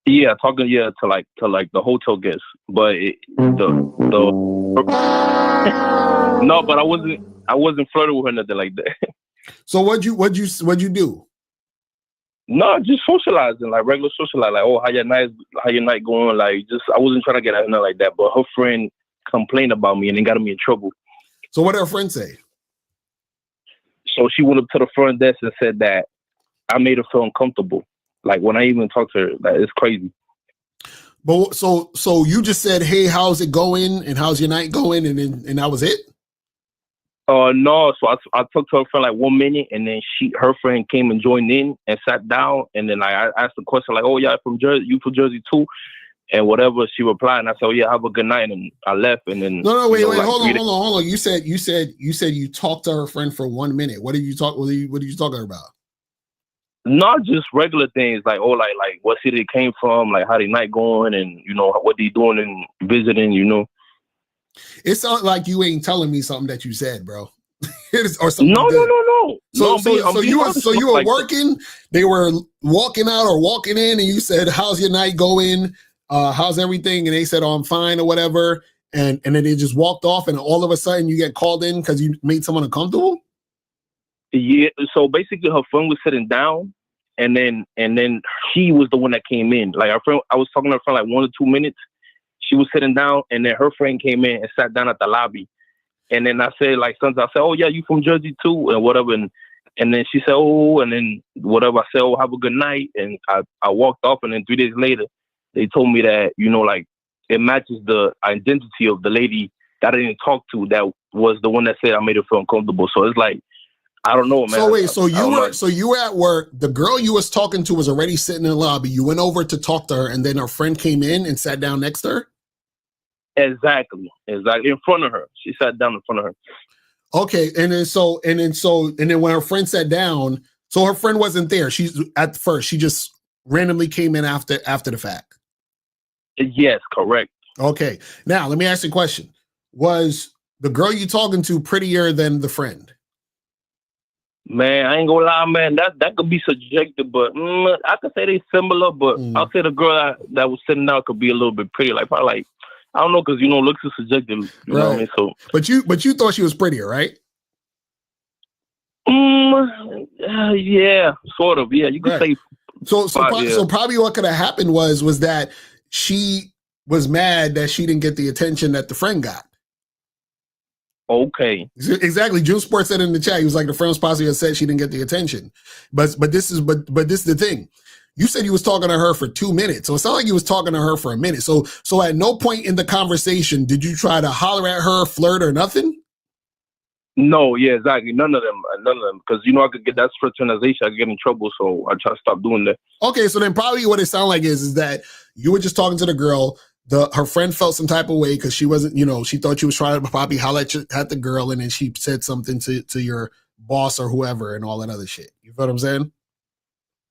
Speaker 13: Yeah, talking to the hotel guests, but no, but I wasn't flirting with her, nothing like that.
Speaker 10: So what'd you do?
Speaker 13: No, just socializing, like regular socializing, like, oh, how your night going? Like, just I wasn't trying to get at her like that, but her friend complained about me and then got me in trouble.
Speaker 10: So what did her friend say?
Speaker 13: So she went up to the front desk and said that I made her feel uncomfortable. Like when I even talked to her, like, it's crazy.
Speaker 10: But so you just said, hey, how's it going? And how's your night going? And that was it?
Speaker 13: No. So I talked to her for like 1 minute, and then her friend came and joined in and sat down, and then I asked the question like, "Oh yeah, from Jersey, you from Jersey too?" And whatever she replied, and I said, "Oh yeah, have a good night," and I left. And then
Speaker 10: wait, hold on. You said you talked to her friend for 1 minute. What did you talk? What did you talk about?
Speaker 13: Not just regular things like, oh, like what city they came from, like how their night going, and you know what they doing and visiting, you know.
Speaker 10: It sounds like you ain't telling me something that you said, bro. Or something.
Speaker 13: No.
Speaker 10: So you were working. They were walking out or walking in, and you said, "How's your night going? How's everything?" And they said, "Oh, I'm fine," or whatever. And then they just walked off, and all of a sudden you get called in because you made someone uncomfortable.
Speaker 13: Yeah. So basically, her friend was sitting down, and then she was the one that came in. Like our friend, I was talking to her for like 1 or 2 minutes. She was sitting down, and then her friend came in and sat down at the lobby. And then I said, like, sometimes I said, "Oh yeah, you from Jersey too," and whatever. And then she said, "Oh," and then whatever. I said, "Oh, have a good night." And I walked off. And then 3 days later, they told me that, you know, like it matches the identity of the lady that I didn't talk to. That was the one that said I made her feel uncomfortable. So it's like, I don't know, man.
Speaker 10: So wait, so you were at work. The girl you was talking to was already sitting in the lobby. You went over to talk to her, and then her friend came in and sat down next to her.
Speaker 13: Exactly, in front of her. She sat down in front of her.
Speaker 10: Okay, and then when her friend sat down, so her friend wasn't there. She's at first. She just randomly came in after the fact.
Speaker 13: Yes, correct.
Speaker 10: Okay, now let me ask you a question: was the girl you talking to prettier than the friend?
Speaker 13: Man, I ain't gonna lie, man. That could be subjective, but I could say they similar. But I'll say the girl that was sitting out could be a little bit pretty, like probably like. I don't know, because, you know, looks is subjective. You know what I mean? So,
Speaker 10: but you thought she was prettier, right?
Speaker 13: Yeah, sort of. Yeah, you could say.
Speaker 10: So probably what could have happened was that she was mad that she didn't get the attention that the friend got.
Speaker 13: Okay.
Speaker 10: Exactly. June Sport said in the chat, he was like, the friend was possibly said she didn't get the attention. But this is the thing. You said you was talking to her for 2 minutes. So it sounded like you was talking to her for a minute. So at no point in the conversation did you try to holler at her, flirt, or nothing?
Speaker 13: No, yeah, exactly. None of them. Because I could get that fraternization. I could get in trouble, so I try to stop doing that.
Speaker 10: Okay, so then probably what it sounded like is that you were just talking to the girl. Her friend felt some type of way because she wasn't, she thought you was trying to probably holler at the girl, and then she said something to your boss or whoever and all that other shit. You feel what I'm saying?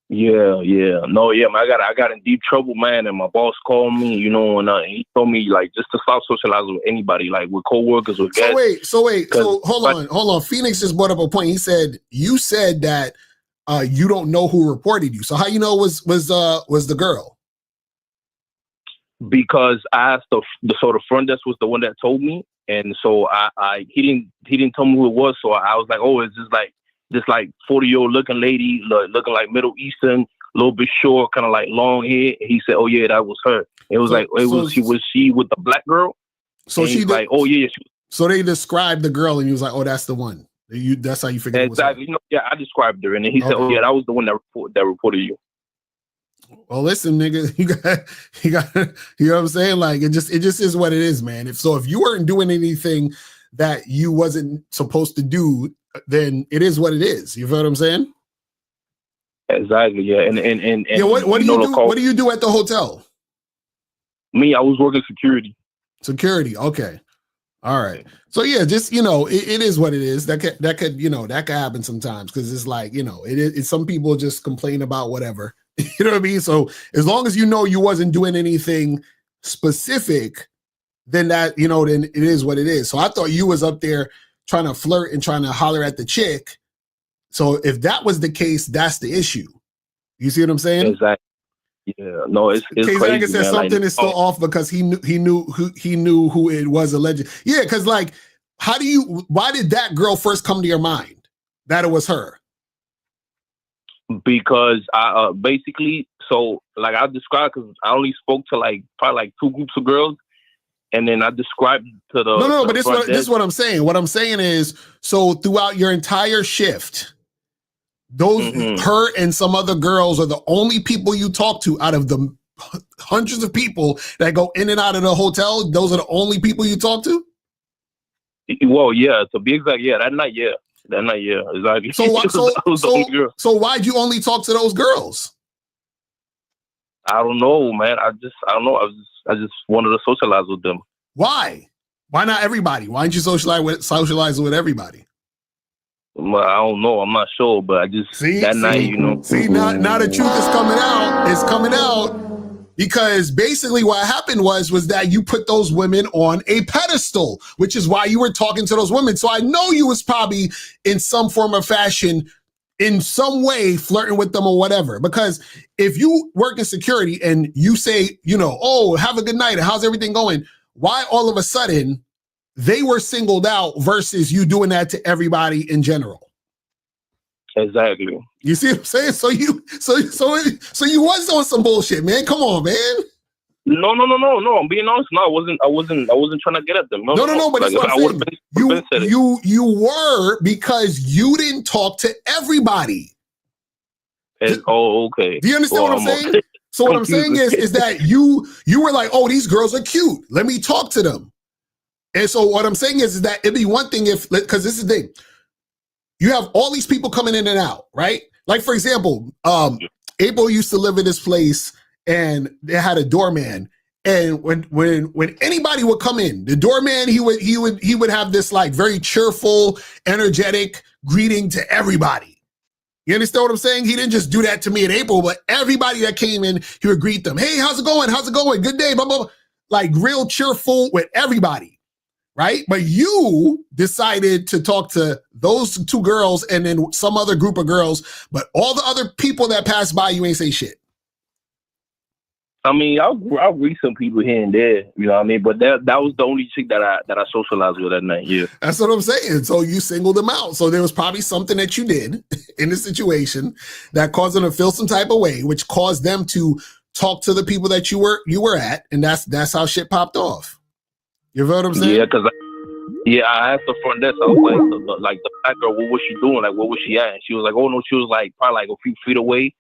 Speaker 13: Yeah. No, yeah, man, I got in deep trouble, man, and my boss called me, and he told me, like, just to stop socializing with anybody, like, with coworkers, with guests.
Speaker 10: So hold on. Phoenix just brought up a point. He said, you said that you don't know who reported you. So how you know was the girl?
Speaker 13: Because I asked the front desk was the one that told me, and so he didn't tell me who it was, so I was like, oh, it's just like this 40-year-old looking lady, looking like Middle Eastern, a little bit short, kind of like long hair. And he said, oh yeah, that was her. It was she with the black girl.
Speaker 10: So
Speaker 13: she's like, oh yeah.
Speaker 10: So they described the girl, and he was like, oh, that's the one. That's how you figured
Speaker 13: exactly.
Speaker 10: it was
Speaker 13: her. I described her, and then he said, oh yeah, that was the one that reported you.
Speaker 10: Well, listen, nigga, you got, you know what I'm saying? Like, it just is what it is, man. If you weren't doing anything that you wasn't supposed to do, then it is what it is. You feel what I'm saying?
Speaker 13: Exactly. Yeah. And
Speaker 10: yeah. What do you do? What do you do at the hotel?
Speaker 13: Me, I was working security.
Speaker 10: Security. Okay. All right. So yeah, just it is what it is. That could happen sometimes because it's like it's some people just complain about whatever. You know what I mean? So as long as you wasn't doing anything specific, then that then it is what it is. So I thought you was up there trying to flirt and trying to holler at the chick. So if that was the case, that's the issue. You see what I'm saying?
Speaker 13: Exactly. Yeah. No, it's crazy.
Speaker 10: Like I said, something is still off because he knew who it was alleged. Yeah, because like, why did that girl first come to your mind that it was her?
Speaker 13: Because I basically, so like I described, because I only spoke to probably two groups of girls. And then I described to the
Speaker 10: but this is what I'm saying. What I'm saying is, so throughout your entire shift, those her and some other girls are the only people you talk to out of the hundreds of people that go in and out of the hotel. Those are the only people you talk to.
Speaker 13: Well, yeah, to be exact, yeah, that night, exactly.
Speaker 10: So why'd you only talk to those girls?
Speaker 13: I don't know, man. I don't know. I just wanted to socialize with them.
Speaker 10: Why? Why not everybody? Why didn't you socialize with everybody?
Speaker 13: Well, I don't know. I'm not sure, but I just night,
Speaker 10: See, now the truth is coming out. It's coming out because basically what happened was that you put those women on a pedestal, which is why you were talking to those women. So I know you was probably in some form or fashion, in some way flirting with them or whatever. Because if you work in security and you say, oh, have a good night and how's everything going? Why all of a sudden they were singled out versus you doing that to everybody in general?
Speaker 13: Exactly.
Speaker 10: You see what I'm saying? So you was on some bullshit, man. Come on, man.
Speaker 13: No. I'm being honest. No, I wasn't trying to get at them. No.
Speaker 10: But that's what I'm saying. You were, because you didn't talk to everybody.
Speaker 13: Okay.
Speaker 10: Do you understand what I'm saying? So what I'm saying is that you were like, oh, these girls are cute. Let me talk to them. And so what I'm saying is that it'd be one thing because this is the thing. You have all these people coming in and out, right? Like, for example, April used to live in this place and they had a doorman. And when anybody would come in, the doorman, he would have this like very cheerful, energetic greeting to everybody. You understand what I'm saying? He didn't just do that to me in April, but everybody that came in, he would greet them. Hey, how's it going? How's it going? Good day, blah, blah, blah. Like real cheerful with everybody, right? But you decided to talk to those two girls and then some other group of girls, but all the other people that passed by, you ain't say shit.
Speaker 13: I mean, I'll greet some people here and there, you know what I mean? But that was the only chick that I socialized with that night, yeah.
Speaker 10: That's what I'm saying. So you singled them out. So there was probably something that you did in the situation that caused them to feel some type of way, which caused them to talk to the people that you were at, and that's how shit popped off. You know what I'm saying?
Speaker 13: Yeah, because I asked the front desk, I was like the black girl, what was she doing? Like, where was she at? And she was like, oh no, she was like probably like a few feet away.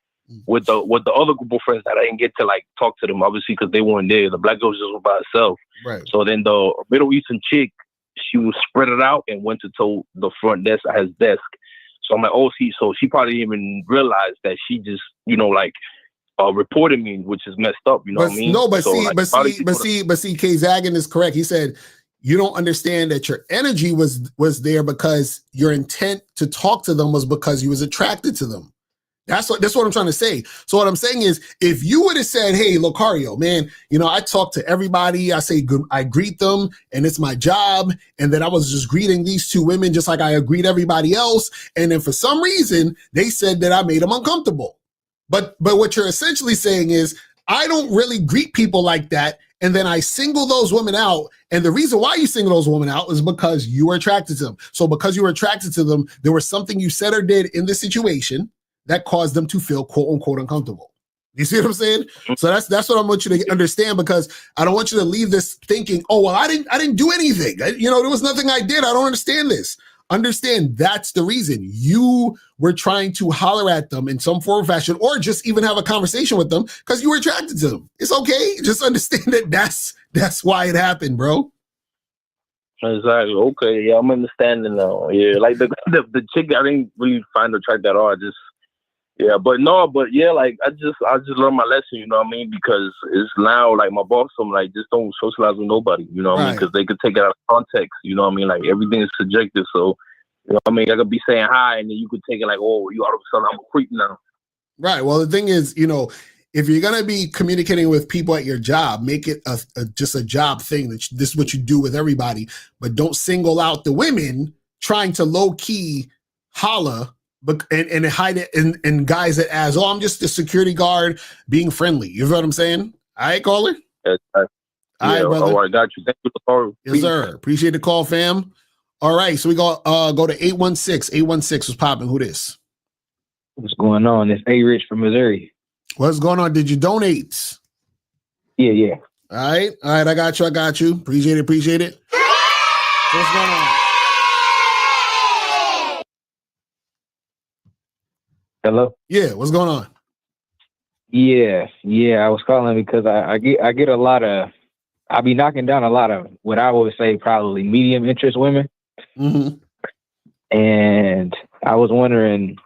Speaker 13: With the other group of friends that I didn't get to like talk to them, obviously, because they weren't there. The black girl just was by herself.
Speaker 10: Right.
Speaker 13: So then the Middle Eastern chick, she was spread it out and went to the front desk at his desk. So I'm like, oh, so she probably didn't even realize that she just, like, reported me, which is messed up. You know what I mean?
Speaker 10: No, but
Speaker 13: so,
Speaker 10: see, K Zagan is correct. He said you don't understand that your energy was there because your intent to talk to them was because you was attracted to them. That's what I'm trying to say. So what I'm saying is, if you would have said, "Hey, Locario, man, I talk to everybody. I say I greet them, and it's my job." And then I was just greeting these two women just like I greet everybody else. And then for some reason, they said that I made them uncomfortable. But what you're essentially saying is, I don't really greet people like that. And then I single those women out. And the reason why you single those women out is because you were attracted to them. So because you were attracted to them, there was something you said or did in the situation that caused them to feel quote unquote uncomfortable. You see what I'm saying? So that's what I want you to understand, because I don't want you to leave this thinking, oh, well, I didn't do anything. There was nothing I did. I don't understand this. Understand that's the reason. You were trying to holler at them in some form or fashion, or just even have a conversation with them because you were attracted to them. It's okay. Just understand that that's why it happened, bro.
Speaker 13: Exactly. Okay. Yeah, I'm understanding now. Yeah, like the chick, I didn't really find her attractive at all. I just, like I just learned my lesson, you know what I mean? Because it's now like my boss, I'm like, just don't socialize with nobody, you know what I mean? Because they could take it out of context, you know what I mean? Like everything is subjective, so you know what I mean? I could be saying hi, and then you could take it like, oh, you all of a sudden I'm a creep now.
Speaker 10: Right. Well, the thing is, if you're gonna be communicating with people at your job, make it just a job thing. That this is what you do with everybody, but don't single out the women trying to low key holla. And hide it in guys that as, oh, I'm just a security guard being friendly. You know what I'm saying? All right, caller?
Speaker 13: Yes,
Speaker 10: all right, brother.
Speaker 13: All right, got you. Thank you for the call.
Speaker 10: Yes, sir. Appreciate the call, fam. All right, so we go to 816. 816 was popping. Who this?
Speaker 14: What's going on? It's A-Rich from Missouri.
Speaker 10: What's going on? Did you donate?
Speaker 14: Yeah.
Speaker 10: All right, I got you. Appreciate it. What's going on?
Speaker 14: Hello?
Speaker 10: Yeah, what's going on?
Speaker 14: Yeah. I was calling because I get a lot of, I be knocking down a lot of what I would say probably medium interest women.
Speaker 10: Mm-hmm.
Speaker 14: And I was wondering,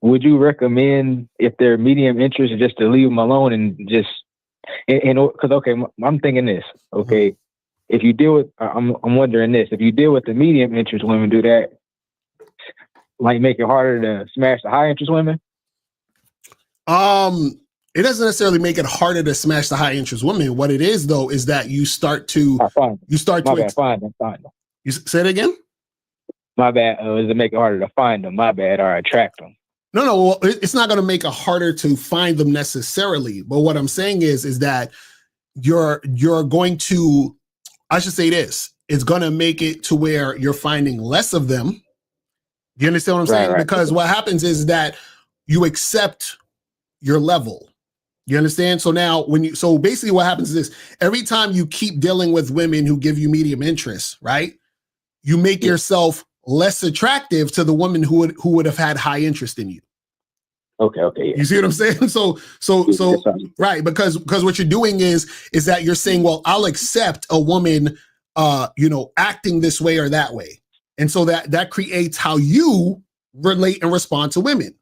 Speaker 14: would you recommend, if they're medium interest, just to leave them alone and just, because okay, I'm thinking this, okay, if you deal with, I'm wondering this, if you deal with the medium interest women, do that like make it harder to smash the high interest women?
Speaker 10: It doesn't necessarily make it harder to smash the high interest women. What it is though is that you start to
Speaker 14: find them.
Speaker 10: You say it again?
Speaker 14: My bad. Does it make it harder to find them? My bad. Or attract them?
Speaker 10: No. Well, it's not going to make it harder to find them necessarily. But what I'm saying is that you're going to, I should say this, it's going to make it to where you're finding less of them. You understand what I'm saying? Right. Because what happens is that you accept your level. You understand? So now so basically what happens is this: every time you keep dealing with women who give you medium interest, right? You make yourself less attractive to the woman who would have had high interest in you.
Speaker 14: Okay. Yeah.
Speaker 10: You see what I'm saying? So right, because what you're doing is that you're saying, well, I'll accept a woman acting this way or that way. And so that creates how you relate and respond to women.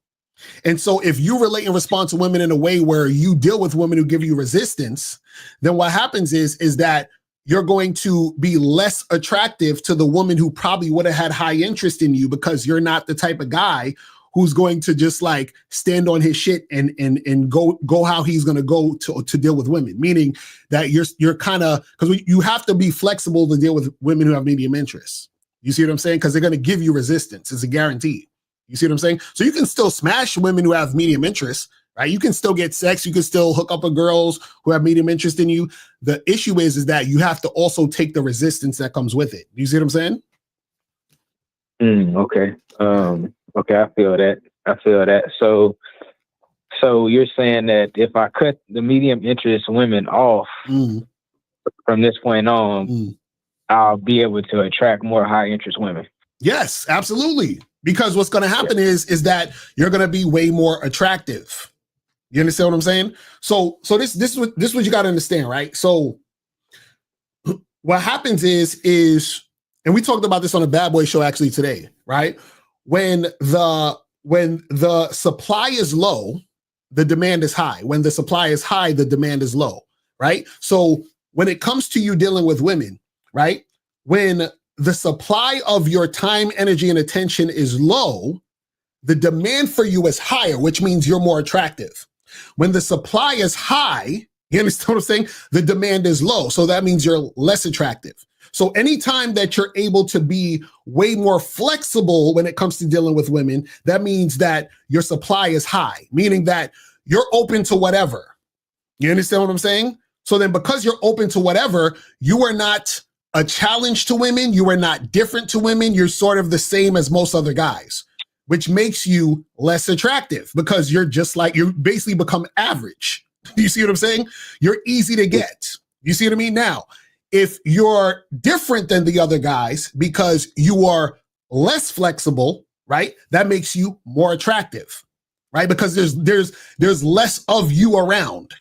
Speaker 10: And so if you relate and respond to women in a way where you deal with women who give you resistance, then what happens is that you're going to be less attractive to the woman who probably would have had high interest in you, because you're not the type of guy who's going to just like stand on his shit and go how he's going to go to deal with women. Meaning that you're kind of, because you have to be flexible to deal with women who have medium interests. You see what I'm saying? Because they're going to give you resistance. It's a guarantee. You see what I'm saying? So you can still smash women who have medium interests, right? You can still get sex. You can still hook up with girls who have medium interest in you. The issue is that you have to also take the resistance that comes with it. You see what I'm saying?
Speaker 14: Okay. Okay. I feel that. So you're saying that if I cut the medium interest women off from this point on, I'll be able to attract more high interest women.
Speaker 10: Yes, absolutely. Because what's going to happen is that you're going to be way more attractive. You understand what I'm saying? So this is what you got to understand, right? So what happens is, and we talked about this on a Bad Boy show actually today, right? When the supply is low, the demand is high. When the supply is high, the demand is low, right? So when it comes to you dealing with women, right? When the supply of your time, energy, and attention is low, the demand for you is higher, which means you're more attractive. When the supply is high, you understand what I'm saying? The demand is low. So that means you're less attractive. So anytime that you're able to be way more flexible when it comes to dealing with women, that means that your supply is high, meaning that you're open to whatever. You understand what I'm saying? So then because you're open to whatever, you are not a challenge to women. You are not different to women. You're sort of the same as most other guys, which makes you less attractive because you're just like, you basically become average. You see what I'm saying? You're easy to get. You see what I mean? Now, if you're different than the other guys because you are less flexible, right? That makes you more attractive, right? Because there's less of you around.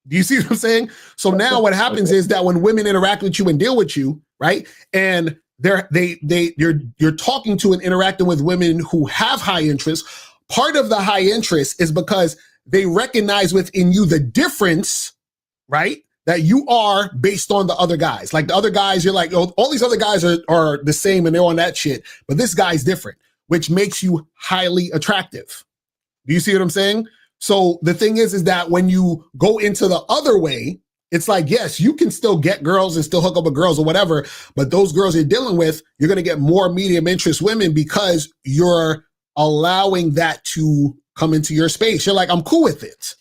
Speaker 10: Do you see what I'm saying? So now what happens is that when women interact with you and deal with you, right? And you're talking to and interacting with women who have high interest. Part of the high interest is because they recognize within you the difference, right? That you are based on the other guys. Like the other guys, you're like, oh, all these other guys are the same and they're on that shit, but this guy's different, which makes you highly attractive. Do you see what I'm saying? So the thing is that when you go into the other way, it's like, yes, you can still get girls and still hook up with girls or whatever, but those girls you're dealing with, you're going to get more medium interest women because you're allowing that to come into your space. You're like, I'm cool with it.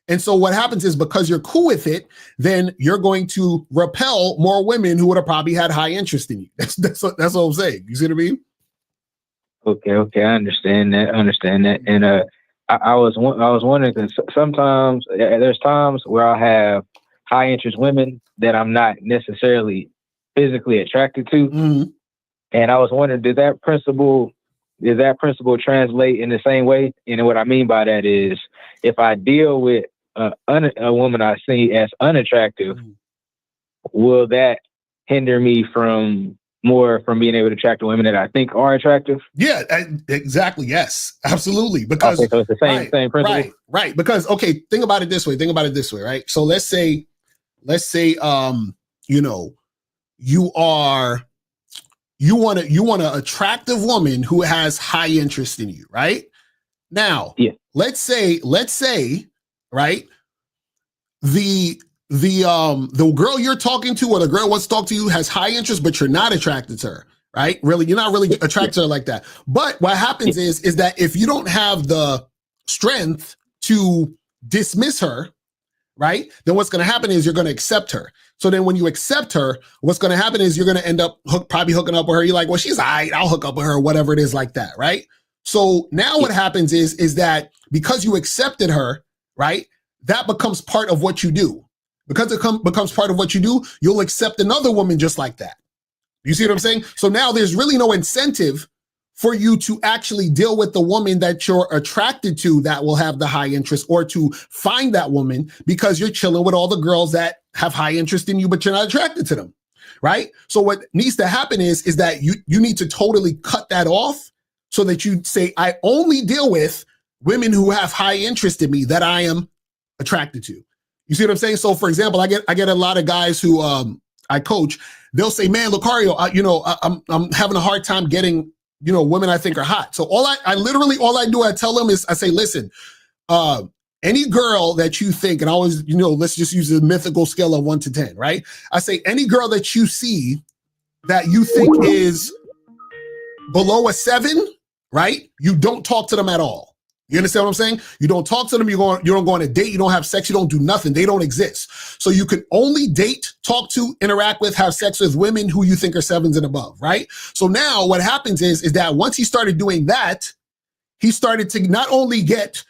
Speaker 10: And so what happens is because you're cool with it, then you're going to repel more women who would have probably had high interest in you. That's what I'm saying. You see what I mean?
Speaker 14: Okay. I understand that. And I was wondering, because sometimes there's times where I have high interest women that I'm not necessarily physically attracted to.
Speaker 10: Mm-hmm.
Speaker 14: And I was wondering, does that principle translate in the same way? And what I mean by that is, if I deal with a woman I see as unattractive, will that hinder me from being able to attract the women that I think are attractive?
Speaker 10: Yeah, exactly. Yes, absolutely. Because
Speaker 14: okay, so it's the same principle.
Speaker 10: Right. Because think about it this way. Right. So let's say, you want an attractive woman who has high interest in you, right? Now,
Speaker 14: yeah.
Speaker 10: Let's say, right, the girl you're talking to or the girl wants to talk to you has high interest, but you're not attracted to her, right? Really, you're not really attracted to her like that. But what happens is that if you don't have the strength to dismiss her, right, then what's going to happen is you're going to accept her. So then when you accept her, what's going to happen is you're going to end up probably hooking up with her. You're like, well, she's all right, I'll hook up with her, whatever it is like that, right? So now what happens is that because you accepted her, right, that becomes part of what you do. Because it becomes part of what you do, you'll accept another woman just like that. You see what I'm saying? So now there's really no incentive for you to actually deal with the woman that you're attracted to that will have the high interest, or to find that woman because you're chilling with all the girls that have high interest in you, but you're not attracted to them, right? So what needs to happen is that you need to totally cut that off so that you say, I only deal with women who have high interest in me that I am attracted to. You see what I'm saying? So for example, I get a lot of guys who I coach. They'll say, man, Locario, I'm having a hard time getting, women I think are hot. So all I tell them is I say, listen, any girl that you think, and I always, let's just use a mythical scale of 1 to 10, right? I say any girl that you see that you think is below a 7, right? You don't talk to them at all. You understand what I'm saying? You don't talk to them. You don't go on a date. You don't have sex. You don't do nothing. They don't exist. So you can only date, talk to, interact with, have sex with women who you think are 7s and above, right? So now what happens is that once he started doing that, he started to not only get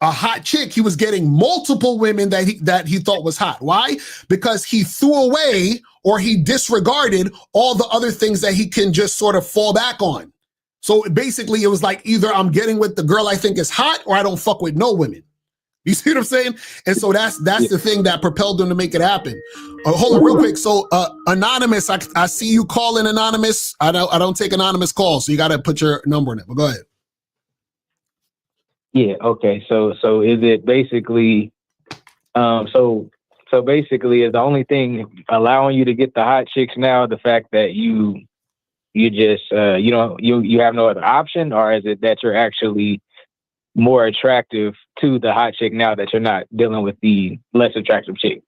Speaker 10: a hot chick, he was getting multiple women that he thought was hot. Why? Because he threw away or he disregarded all the other things that he can just sort of fall back on. So basically it was like, either I'm getting with the girl I think is hot or I don't fuck with no women. You see what I'm saying? And so that's the thing that propelled them to make it happen. Hold on real quick. So Anonymous, I see you calling Anonymous. I don't take anonymous calls, so you got to put your number in it. But go ahead.
Speaker 14: Yeah. Okay. So is it basically, so basically is the only thing allowing you to get the hot chicks now the fact that you just you have no other option, or is it that you're actually more attractive to the hot chick now that you're not dealing with the less attractive chick?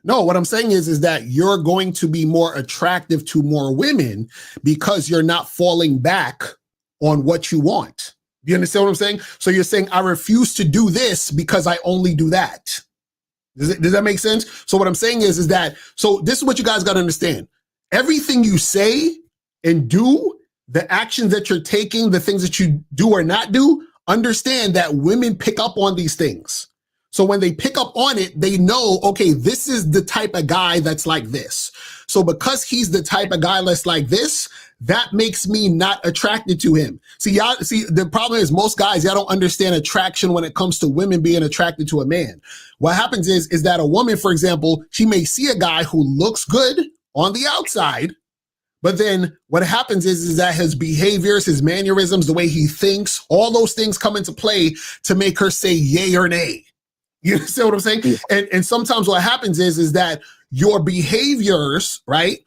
Speaker 10: No, what I'm saying is that you're going to be more attractive to more women because you're not falling back on what you want. Do you understand what I'm saying? So you're saying, I refuse to do this because I only do that. Does that make sense? So what I'm saying is that, so this is what you guys got to understand. Everything you say and do, the actions that you're taking, the things that you do or not do, understand that women pick up on these things. So when they pick up on it, they know, okay, this is the type of guy that's like this. So because he's the type of guy that's like this, that makes me not attracted to him. See, the problem is most guys, y'all don't understand attraction when it comes to women being attracted to a man. What happens is that a woman, for example, she may see a guy who looks good on the outside, but then what happens is that his behaviors, his mannerisms, the way he thinks, all those things come into play to make her say yay or nay. You understand what I'm saying? Yeah. And sometimes what happens is that your behaviors, right,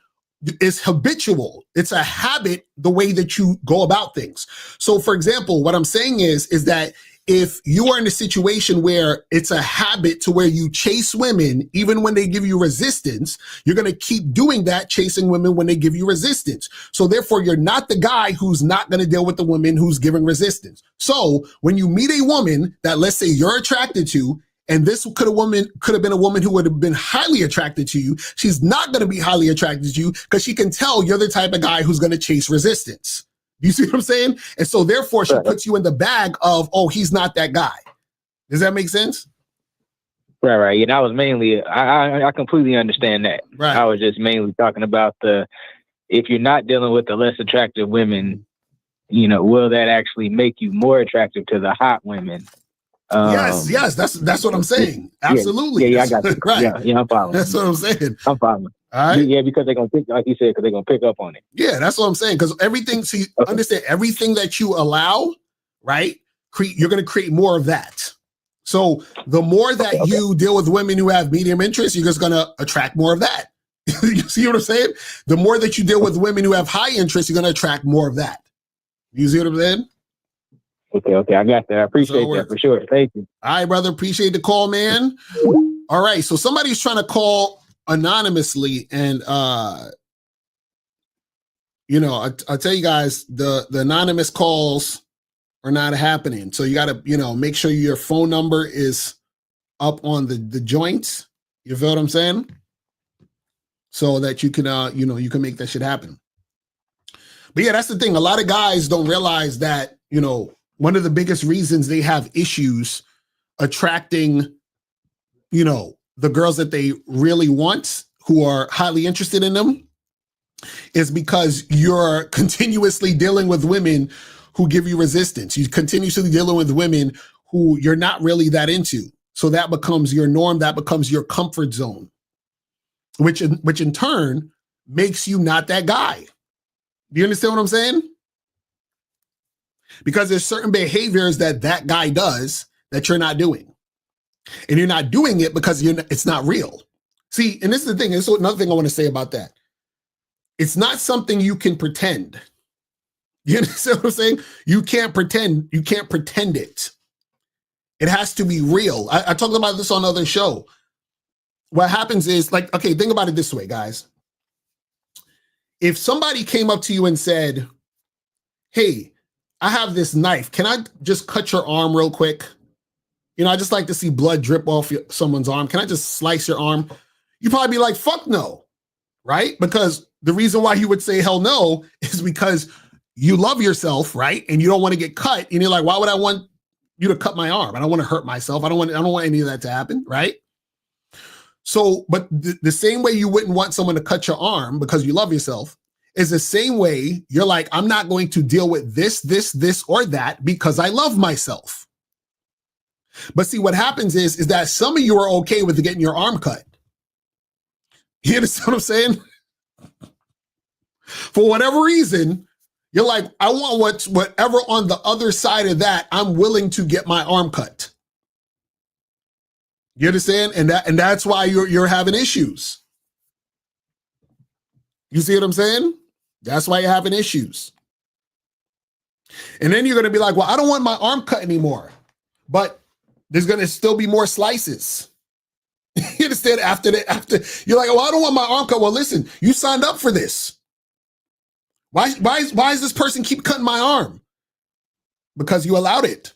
Speaker 10: is habitual. It's a habit, the way that you go about things. So for example, what I'm saying is that if you are in a situation where it's a habit to where you chase women, even when they give you resistance, you're going to keep doing that, chasing women when they give you resistance. So therefore, you're not the guy who's not going to deal with the woman who's giving resistance. So when you meet a woman that, let's say, you're attracted to, and this could have been a woman who would have been highly attracted to you, she's not going to be highly attracted to you because she can tell you're the type of guy who's going to chase resistance. You see what I'm saying? And so therefore she puts you in the bag of, oh, he's not that guy. Does that make sense?
Speaker 14: Right. Yeah, that was mainly, I completely understand that. Right. I was just mainly talking about if you're not dealing with the less attractive women, will that actually make you more attractive to the hot women?
Speaker 10: Yes, that's what I'm saying. Absolutely.
Speaker 14: Yeah, I got you.
Speaker 10: Right.
Speaker 14: Yeah, I'm following.
Speaker 10: That's what I'm saying.
Speaker 14: I'm following.
Speaker 10: All right.
Speaker 14: Yeah, because they're gonna pick, like you said, because they're gonna pick up on it.
Speaker 10: Yeah, that's what I'm saying. Because everything, so you understand, everything that you allow, right? You're gonna create more of that. So the more that you deal with women who have medium interest, you're just gonna attract more of that. You see what I'm saying? The more that you deal with women who have high interest, you're gonna attract more of that. You see what I'm saying?
Speaker 14: Okay, I got that. I appreciate that for sure. Thank you.
Speaker 10: All right, brother. Appreciate the call, man. All right, so somebody's trying to call anonymously, and I tell you guys, the anonymous calls are not happening. So you got to, make sure your phone number is up on the joints. You feel what I'm saying? So that you can, you can make that shit happen. But yeah, that's the thing. A lot of guys don't realize that, one of the biggest reasons they have issues attracting, the girls that they really want, who are highly interested in them, is because you're continuously dealing with women who give you resistance. You're continuously dealing with women who you're not really that into. So that becomes your norm. That becomes your comfort zone, which in turn makes you not that guy. Do you understand what I'm saying? Because there's certain behaviors that guy does that you're not doing. And you're not doing it because it's not real. See, and this is the thing. This is another thing I want to say about that. It's not something you can pretend. You understand what I'm saying? You can't pretend. You can't pretend it. It has to be real. I talked about this on another show. What happens is, think about it this way, guys. If somebody came up to you and said, hey, I have this knife. Can I just cut your arm real quick? I just like to see blood drip off someone's arm. Can I just slice your arm? You'd probably be like, fuck no, right? Because the reason why you would say hell no is because you love yourself, right? And you don't want to get cut. And you're like, why would I want you to cut my arm? I don't want to hurt myself. I don't want any of that to happen, right? So, but the same way you wouldn't want someone to cut your arm because you love yourself is the same way you're like, I'm not going to deal with this, or that because I love myself. But see, what happens is that some of you are okay with getting your arm cut. You understand what I'm saying? For whatever reason, you're like, I want whatever on the other side of that, I'm willing to get my arm cut. You understand? And that's why you're having issues. You see what I'm saying? That's why you're having issues. And then you're going to be like, well, I don't want my arm cut anymore. But there's going to still be more slices. You understand? After you're like, well, I don't want my arm cut. Well, listen, you signed up for this. Why is this person keep cutting my arm? Because you allowed it.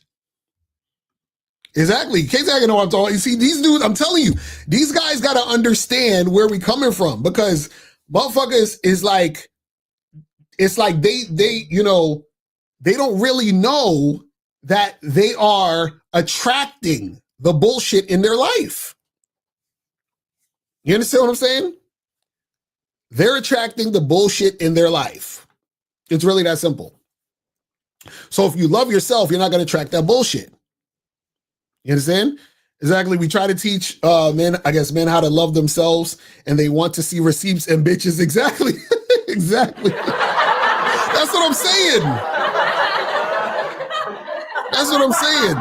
Speaker 10: Exactly. Exactly know what I'm talking. You see, these dudes, I'm telling you, these guys got to understand where we coming from, because motherfuckers is like, it's like they they don't really know that they are attracting the bullshit in their life. You understand what I'm saying? They're attracting the bullshit in their life. It's really that simple. So if you love yourself, you're not going to attract that bullshit. You understand? Exactly. We try to teach men how to love themselves, and they want to see receipts and bitches. Exactly. Exactly. That's what I'm saying. That's what I'm saying.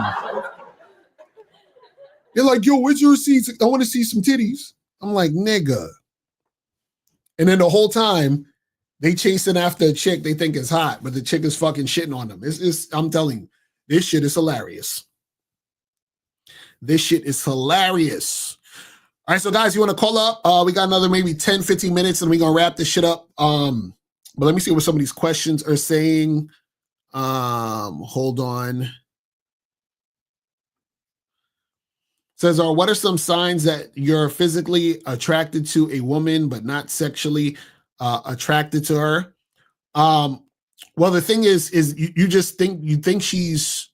Speaker 10: They're like, yo, where's your receipts? I want to see some titties. I'm like, nigga. And then the whole time they chasing after a chick they think is hot, but the chick is fucking shitting on them. I'm telling you, this shit is hilarious. This shit is hilarious. All right, so guys, you want to call up? We got another maybe 10, 15 minutes and we're going to wrap this shit up. But let me see what some of these questions are saying. Hold on. Says, what are some signs that you're physically attracted to a woman, but not sexually attracted to her? Well, the thing is you just think she's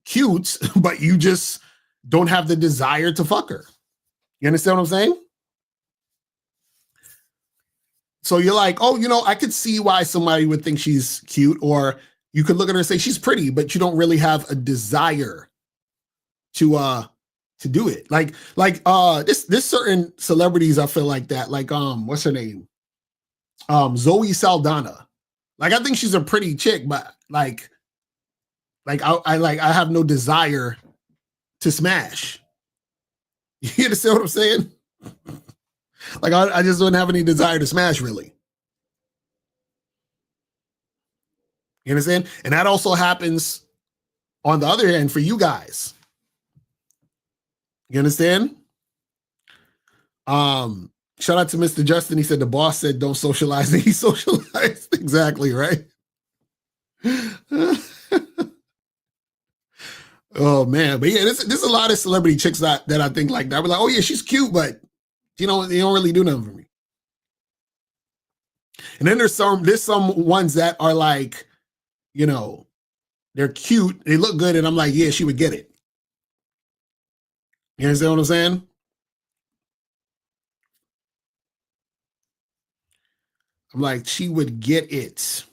Speaker 10: cute, but you just don't have the desire to fuck her. You understand what I'm saying? So you're like, oh, I could see why somebody would think she's cute, or you could look at her and say she's pretty, but you don't really have a desire to do it. Like this certain celebrities, I feel like that. Like what's her name? Zoe Saldana. Like, I think she's a pretty chick, but I have no desire to smash. You understand what I'm saying? Like, I just don't have any desire to smash, really. You understand? And that also happens on the other hand for you guys. You understand? Shout out to Mr. Justin. He said the boss said don't socialize, and he socialized. Exactly, right? Oh man, but yeah, there's a lot of celebrity chicks that I think like that. We're like, oh yeah, she's cute, but they don't really do nothing for me. And then there's some ones that are like, they're cute, they look good, and I'm like, yeah, she would get it. You understand what I'm saying? I'm like, she would get it.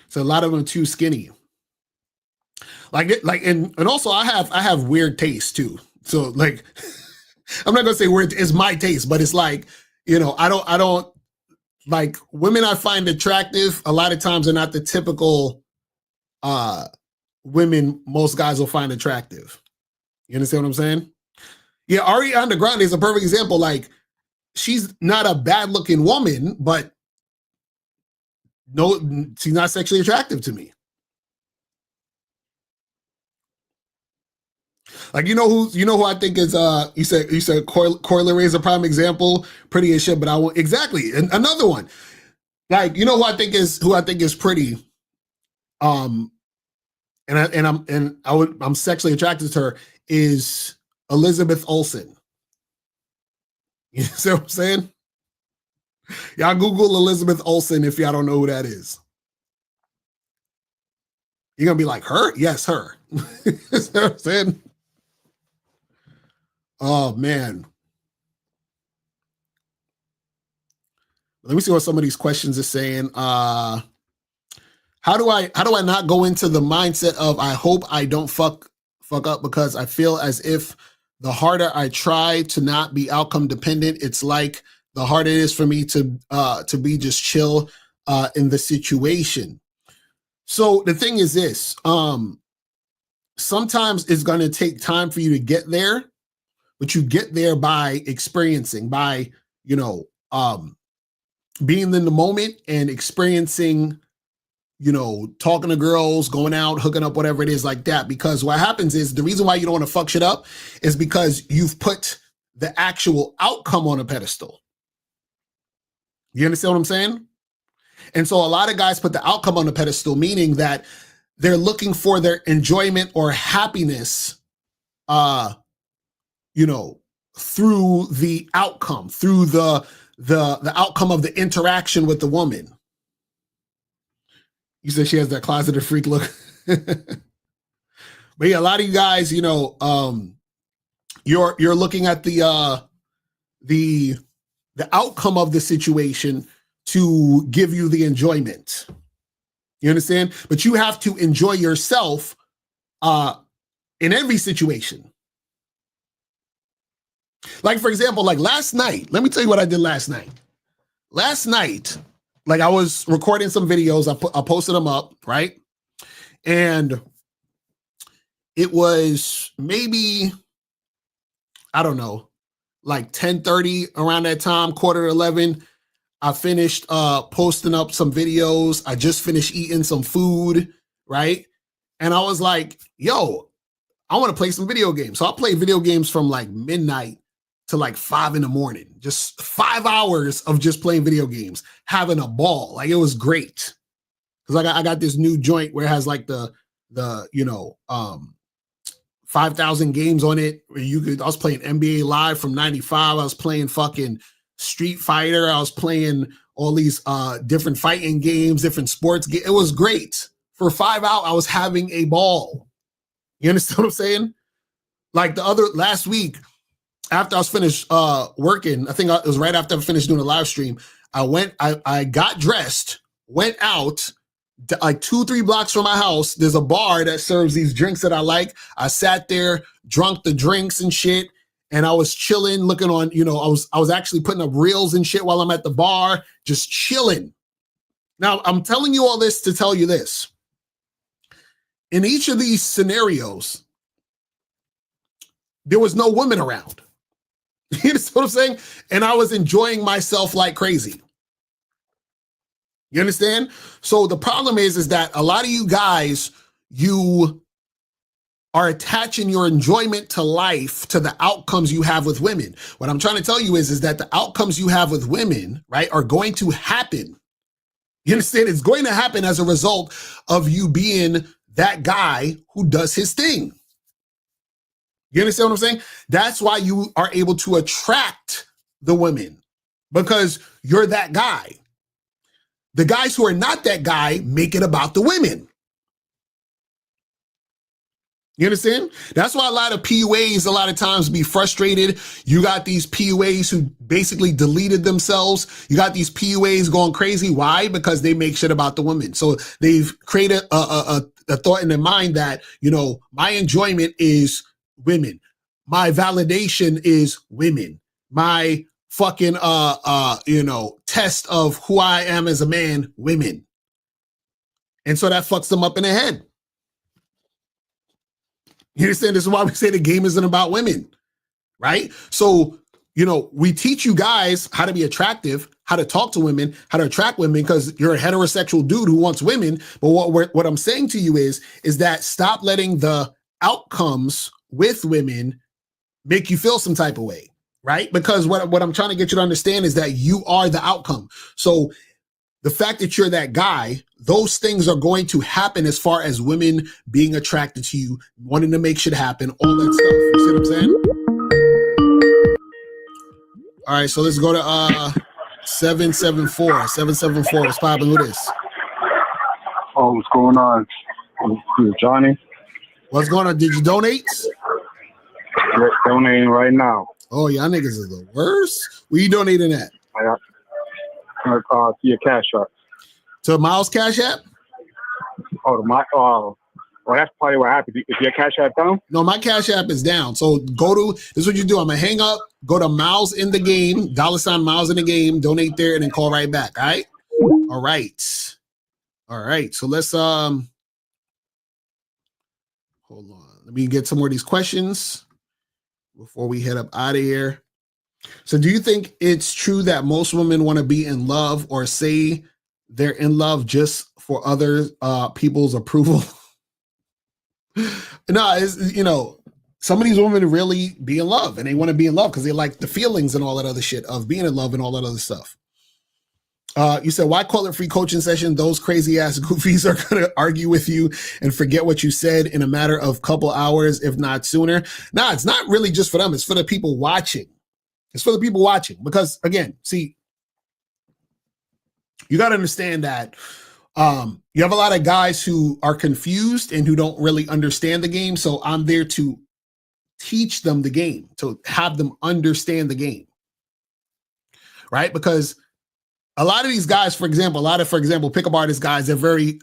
Speaker 10: So a lot of them are too skinny. And also I have weird taste too. So like, I'm not gonna say weird, it's my taste, but it's like, I don't like women I find attractive. A lot of times are not the typical women most guys will find attractive. You understand what I'm saying? Yeah, Ariana Grande is a perfect example. Like, she's not a bad looking woman, but no, she's not sexually attractive to me. Like, you know who I think is you said Coy Leray is a prime example, pretty as shit, but I won't exactly. And another one. Like, who I think is pretty. I'm sexually attracted to her is Elizabeth Olsen. You see what I'm saying? Y'all Google Elizabeth Olsen if y'all don't know who that is. You're gonna be like, her? Yes, her. You see what I'm saying? Oh man. Let me see what some of these questions are saying. How do I not go into the mindset of I hope I don't fuck fuck up because I feel as if the harder I try to not be outcome dependent, it's like the harder it is for me to be just chill in the situation. So the thing is this, sometimes it's going to take time for you to get there, but you get there by experiencing, by, you know, being in the moment and experiencing, you know, talking to girls, going out, hooking up, whatever it is like that. Because what happens is the reason why you don't want to fuck shit up is because you've put the actual outcome on a pedestal. You understand what I'm saying? And so a lot of guys put the outcome on the pedestal, meaning that they're looking for their enjoyment or happiness, you know, through the outcome, through the outcome of the interaction with the woman. You said she has that closeted freak look. But yeah, a lot of you guys, you know, you're looking at the outcome of the situation to give you the enjoyment. You understand? But you have to enjoy yourself in every situation. Like, for example, like last night, let me tell you what I did last night. Last night, like I was recording some videos, I posted them up, right? And it was maybe, I don't know, like 10:30 around that time, 10:45. I finished posting up some videos. I just finished eating some food, right? And I was like, yo, I want to play some video games. So I played video games from like midnight to like 5 a.m. Just 5 hours of just playing video games, having a ball. Like it was great. Because I got this new joint where it has like the 5,000 games on it. Where I was playing NBA Live from 95. I was playing fucking Street Fighter. I was playing all these different fighting games, different sports games. It was great. For 5 hours, I was having a ball. You understand what I'm saying? Like last week, after I was finished working, I think it was right after I finished doing a live stream, I got dressed, went out, like 2-3 blocks from my house. There's a bar that serves these drinks that I like. I sat there, drunk the drinks and shit, and I was chilling, looking on, you know, I was actually putting up reels and shit while I'm at the bar, just chilling. Now, I'm telling you all this to tell you this. In each of these scenarios, there was no women around. You understand what I'm saying? And I was enjoying myself like crazy. You understand? So the problem is that a lot of you guys, you are attaching your enjoyment to life to the outcomes you have with women. What I'm trying to tell you is that the outcomes you have with women, right, are going to happen. You understand? It's going to happen as a result of you being that guy who does his thing. You understand what I'm saying? That's why you are able to attract the women, because you're that guy. The guys who are not that guy make it about the women. You understand? That's why a lot of PUAs a lot of times be frustrated. You got these PUAs who basically deleted themselves. You got these PUAs going crazy. Why? Because they make shit about the women. So they've created a thought in their mind that, you know, my enjoyment is women. My validation is women. My fucking, test of who I am as a man, women. And so that fucks them up in the head. You understand? This is why we say the game isn't about women, right? So, you know, we teach you guys how to be attractive, how to talk to women, how to attract women, because you're a heterosexual dude who wants women. But what I'm saying to you is that stop letting the outcomes with women make you feel some type of way, right? Because what I'm trying to get you to understand is that you are the outcome. So the fact that you're that guy, those things are going to happen as far as women being attracted to you, wanting to make shit happen, all that stuff. You see what I'm saying? All right, so let's go to 774. 774, what's popping with this?
Speaker 15: Oh, what's going on? Johnny?
Speaker 10: What's going on? Did you donate?
Speaker 15: Donating right now.
Speaker 10: Oh, y'all niggas are the worst. Where you donating at?
Speaker 15: To your Cash App.
Speaker 10: To Miles' Cash App?
Speaker 15: Oh, Well, that's probably what happened. Is your Cash App down?
Speaker 10: No, my Cash App is down. So this is what you do. I'm going to hang up, go to Miles in the Game, $ Miles in the Game, donate there, and then call right back. All right? All right. So let's, hold on. Let me get some more of these questions before we head up out of here. So do you think it's true that most women want to be in love or say they're in love just for other people's approval? No, it's, some of these women really be in love, and they want to be in love because they like the feelings and all that other shit of being in love and all that other stuff. You said, why call it free coaching session? Those crazy ass goofies are going to argue with you and forget what you said in a matter of couple hours, if not sooner. No, it's not really just for them. It's for the people watching. It's for the people watching because, again, see, you got to understand that you have a lot of guys who are confused and who don't really understand the game. So I'm there to teach them the game, to have them understand the game, right? Because a lot of these guys, for example, pickup artist guys, they're very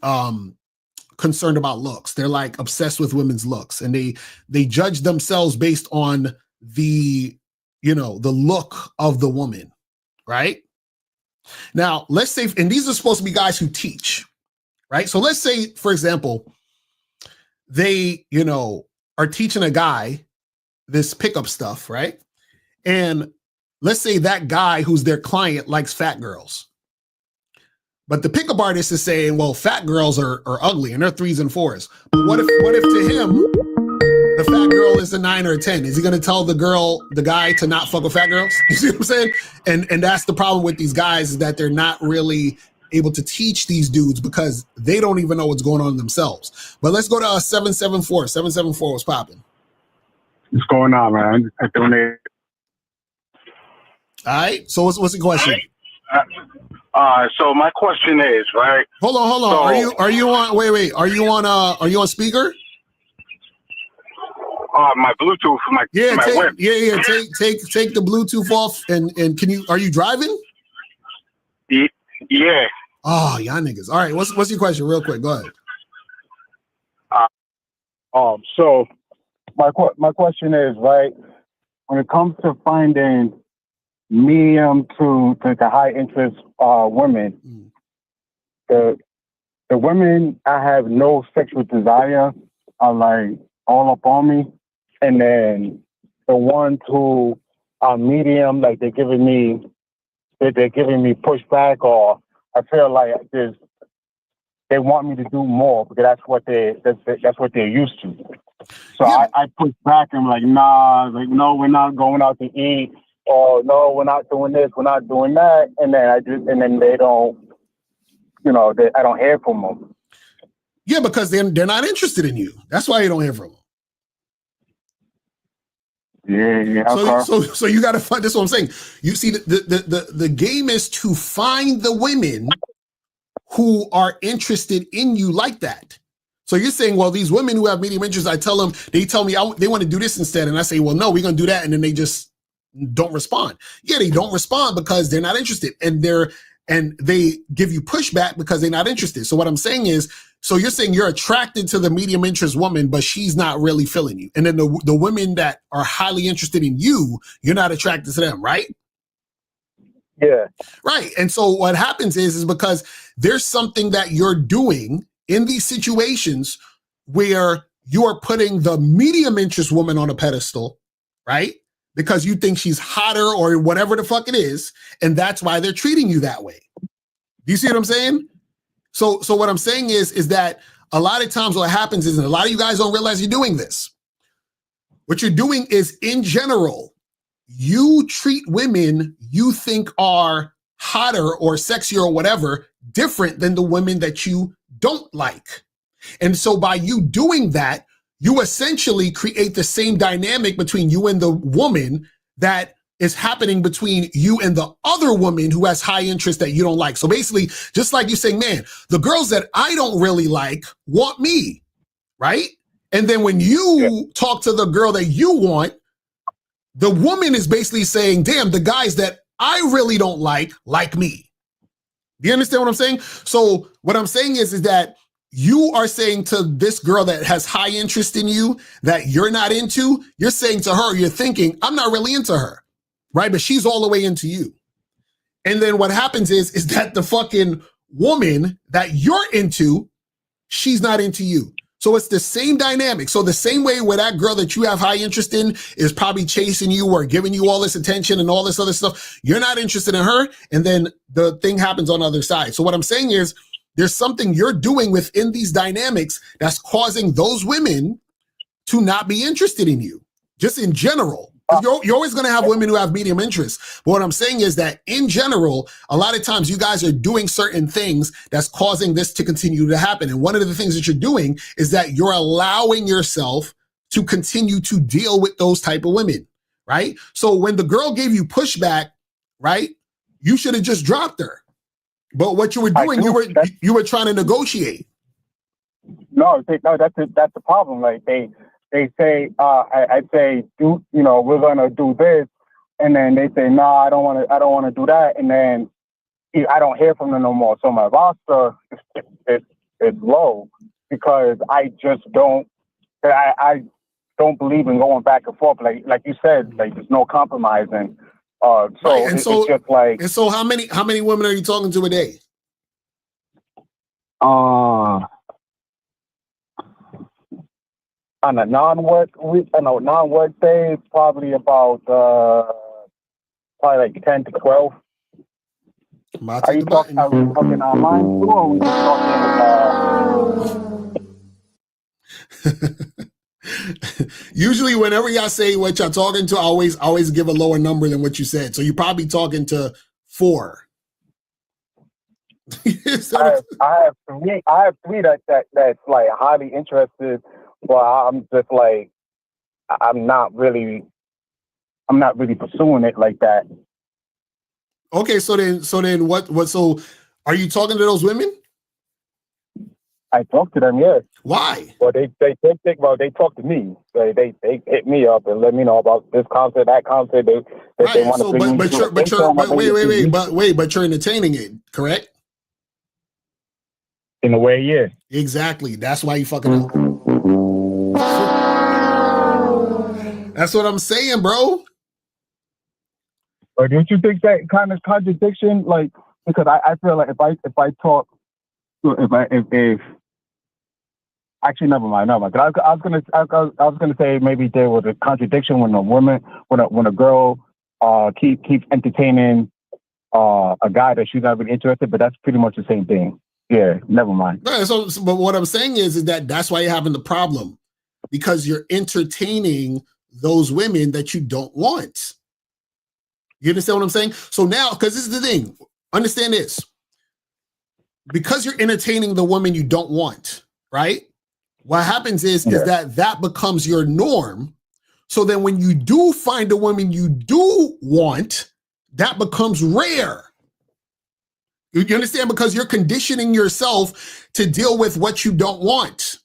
Speaker 10: concerned about looks. They're like obsessed with women's looks, and they judge themselves based on the look of the woman, right? Now, let's say, and these are supposed to be guys who teach, right? So let's say, for example, they, are teaching a guy this pickup stuff, right? And let's say that guy who's their client likes fat girls. But the pickup artist is saying, well, fat girls are ugly and they're 3s and 4s. But what if to him, the fat girl is a 9 or a 10? Is he going to tell the guy to not fuck with fat girls? You see what I'm saying? And that's the problem with these guys, is that they're not really able to teach these dudes because they don't even know what's going on themselves. But let's go to 774. 774 was popping.
Speaker 15: What's going on, man? I donate.
Speaker 10: All right. So what's the question?
Speaker 15: So my question is, right?
Speaker 10: Hold on. So, are you on? Wait. Are you on speaker?
Speaker 15: My Bluetooth. My whip.
Speaker 10: Take the Bluetooth off, and are you driving?
Speaker 15: Yeah.
Speaker 10: Oh, y'all niggas. All right. What's your question, real quick? Go ahead.
Speaker 15: So my question is, right, when it comes to finding medium to high interest women, the women I have no sexual desire are like all up on me, and then the ones who are medium, like they're giving me pushback, or I feel like they want me to do more because that's what they're used to. So yeah. I push back and I'm like, nah, like, no, we're not going out to eat, or no, we're not doing this, we're not doing that, and then they don't, I don't hear from them.
Speaker 10: Yeah, because they're not interested in you. That's why you don't hear from them.
Speaker 15: Yeah.
Speaker 10: So you got to find. That's what I'm saying. You see, the game is to find the women who are interested in you like that. So you're saying, well, these women who have medium interest, they tell me they want to do this instead, and I say, well, no, we're gonna do that, and then they just don't respond. Yeah, they don't respond because they're not interested, and they give you pushback because they're not interested. So what I'm saying is, so you're saying you're attracted to the medium interest woman, but she's not really feeling you. And then the women that are highly interested in you, you're not attracted to them, right?
Speaker 15: Yeah.
Speaker 10: Right. And so what happens is because there's something that you're doing in these situations where you're putting the medium interest woman on a pedestal, right? Because you think she's hotter or whatever the fuck it is. And that's why they're treating you that way. Do you see what I'm saying? So what I'm saying is that a lot of times what happens is, and a lot of you guys don't realize you're doing this. What you're doing is, in general, you treat women you think are hotter or sexier or whatever different than the women that you don't like. And so by you doing that, you essentially create the same dynamic between you and the woman that is happening between you and the other woman who has high interest that you don't like. So basically, just like you saying, man, the girls that I don't really like want me, right? And then when you talk to the girl that you want, the woman is basically saying, damn, the guys that I really don't like me. Do you understand what I'm saying? So what I'm saying is that you are saying to this girl that has high interest in you that you're not into, you're saying to her, you're thinking, I'm not really into her, right? But she's all the way into you. And then what happens is that the fucking woman that you're into, she's not into you. So it's the same dynamic. So the same way where that girl that you have high interest in is probably chasing you or giving you all this attention and all this other stuff, you're not interested in her. And then the thing happens on the other side. So what I'm saying is there's something you're doing within these dynamics that's causing those women to not be interested in you, just in general. You're always going to have women who have medium interest. But what I'm saying is that in general, a lot of times you guys are doing certain things that's causing this to continue to happen. And one of the things that you're doing is that you're allowing yourself to continue to deal with those type of women, right? So when the girl gave you pushback, right, you should have just dropped her. But what you were doing, you were trying to negotiate.
Speaker 15: No, that's the problem. Like they say, I say, we're gonna do this, and then they say, no, I don't want to do that, and then I don't hear from them no more. So my roster is low because I just don't. I don't believe in going back and forth. Like you said, like there's no compromising. It's just like. And
Speaker 10: so how many women are you talking to a day?
Speaker 15: On a non-work day, probably about like 10 to 12. Are you talking online too, or are we just talking?
Speaker 10: Usually, whenever y'all say what y'all talking to, I always give a lower number than what you said. So you're probably talking to 4.
Speaker 15: I have three that's like highly interested. Well, I'm just like, I'm not really pursuing it like that.
Speaker 10: Okay, so then what? So are you talking to those women?
Speaker 15: I talk to them, yes.
Speaker 10: Why?
Speaker 15: Well, they talk to me. They hit me up and let me know about this concert, that concert. They want to bring me.
Speaker 10: But you're entertaining it, correct?
Speaker 15: In a way, yeah.
Speaker 10: Exactly. That's why you fucking up. That's what I'm saying, bro.
Speaker 15: Or don't you think that kind of contradiction? Like, because I feel like if actually never mind. I was gonna say maybe there was a contradiction when a girl keeps entertaining a guy that she's not really interested, but that's pretty much the same thing. Yeah, never mind.
Speaker 10: Right, so but what I'm saying is that that's why you're having the problem, because you're entertaining those women that you don't want. You understand what I'm saying? So now, because this is the thing, understand this. Because you're entertaining the woman you don't want, right? What happens is that becomes your norm. So then when you do find a woman you do want, that becomes rare. You understand? Because you're conditioning yourself to deal with what you don't want,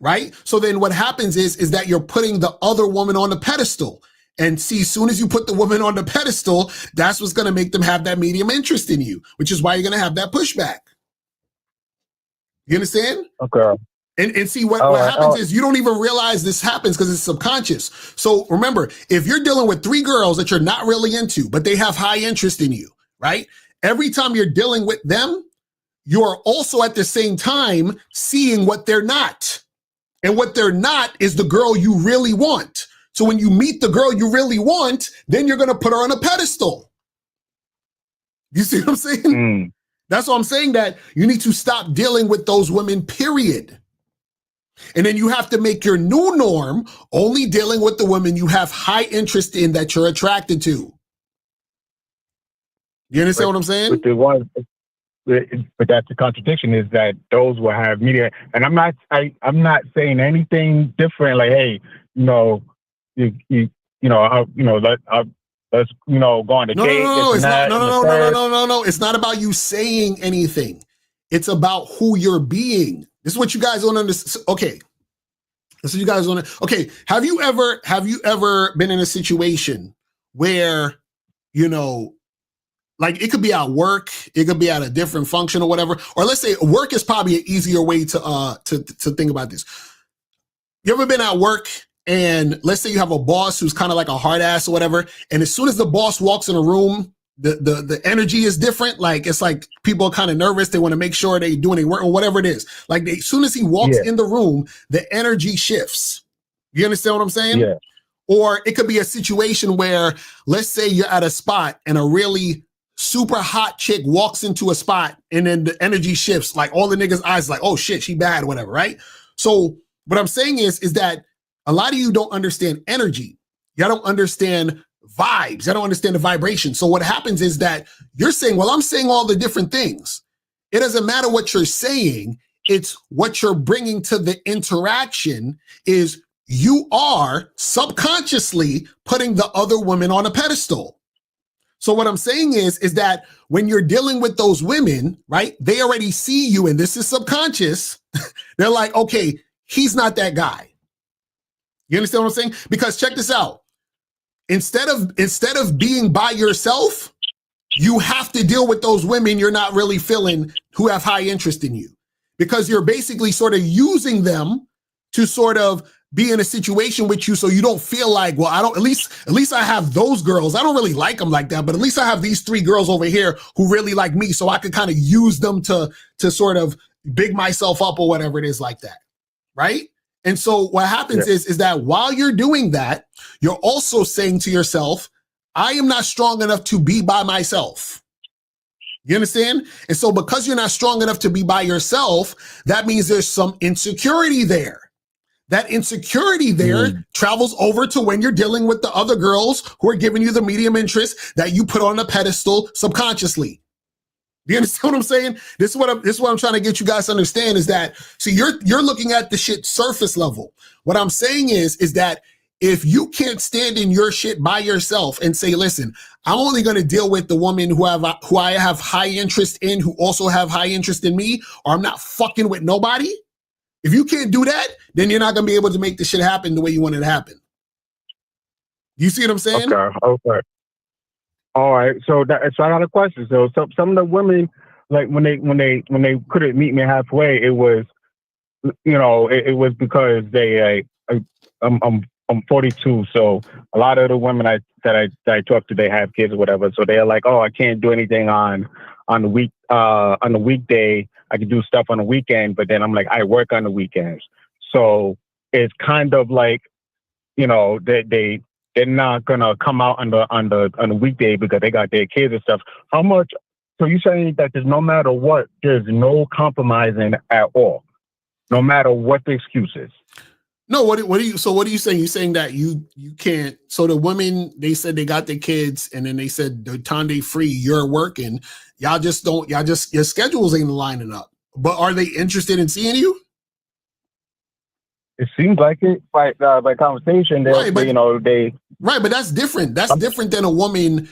Speaker 10: right? So then what happens is that you're putting the other woman on the pedestal. And see, as soon as you put the woman on the pedestal, that's what's going to make them have that medium interest in you, which is why you're going to have that pushback. You understand?
Speaker 15: Okay.
Speaker 10: And see, what happens is you don't even realize this happens because it's subconscious. So remember, if you're dealing with 3 girls that you're not really into, but they have high interest in you, right? Every time you're dealing with them, you're also at the same time seeing what they're not. And what they're not is the girl you really want. So when you meet the girl you really want, then you're going to put her on a pedestal. You see what I'm saying?
Speaker 15: Mm.
Speaker 10: That's why I'm saying that you need to stop dealing with those women, period. And then you have to make your new norm only dealing with the women you have high interest in that you're attracted to. You understand what I'm saying?
Speaker 15: But that's the contradiction, is that those will have media. And I'm not saying anything different. Like, hey, let's go on a date.
Speaker 10: No. It's not about you saying anything. It's about who you're being. This is what you guys don't understand. Okay. This is what you guys don't. Okay. Have you ever been in a situation where, Like it could be at work, it could be at a different function or whatever. Or let's say work is probably an easier way to think about this. You ever been at work and let's say you have a boss who's kind of like a hard ass or whatever, and as soon as the boss walks in a room, the energy is different. Like it's like people are kind of nervous. They want to make sure they doing their work or whatever it is. Like as soon as he walks in the room, the energy shifts. You understand what I'm saying?
Speaker 14: Yeah.
Speaker 10: Or it could be a situation where let's say you're at a spot and a really super hot chick walks into a spot and then the energy shifts. Like all the niggas' eyes like, oh shit, she bad, whatever, right? So what I'm saying is that a lot of you don't understand energy. Y'all don't understand vibes. I don't understand the vibration. So what happens is that you're saying, well, I'm saying all the different things. It doesn't matter what you're saying. It's what you're bringing to the interaction is you are subconsciously putting the other women on a pedestal. So what I'm saying is that when you're dealing with those women, right, they already see you and this is subconscious. They're like, okay, he's not that guy. You understand what I'm saying? Because check this out. Instead of being by yourself, you have to deal with those women you're not really feeling who have high interest in you because you're basically sort of using them to sort of be in a situation with you so you don't feel like, well, I don't, at least I have those girls. I don't really like them like that, but at least I have these 3 girls over here who really like me so I could kind of use them to sort of big myself up or whatever it is like that, right? And so what happens is that while you're doing that, you're also saying to yourself, I am not strong enough to be by myself. You understand? And so because you're not strong enough to be by yourself, that means there's some insecurity there. That insecurity there travels over to when you're dealing with the other girls who are giving you the medium interest that you put on a pedestal subconsciously. Do you understand what I'm saying? This is what I'm trying to get you guys to understand is that, see, you're looking at the shit surface level. What I'm saying is that if you can't stand in your shit by yourself and say, listen, I'm only going to deal with the woman who I have high interest in, who also have high interest in me, or I'm not fucking with nobody. If you can't do that, then you're not going to be able to make the shit happen the way you want it to happen. You see what I'm saying?
Speaker 15: Okay. All right. So I got a question. So some of the women, like when they couldn't meet me halfway, it was, it was because I'm 42. So a lot of the women that I talk to, they have kids or whatever. So they're like, oh, I can't do anything on the weekday. I can do stuff on the weekend, but then I'm like, I work on the weekends. So it's kind of like, they're not gonna come out on the weekday because they got their kids and stuff. How much? So you're saying that there's no matter what, there's no compromising at all, no matter what the excuse is.
Speaker 10: No, what are you saying? You're saying that you can't. So the women, they said they got their kids, and then they said the time they free, you're working. Your schedules ain't lining up. But are they interested in seeing you?
Speaker 15: It seems like it by conversation. Right,
Speaker 10: but that's different. That's different than a woman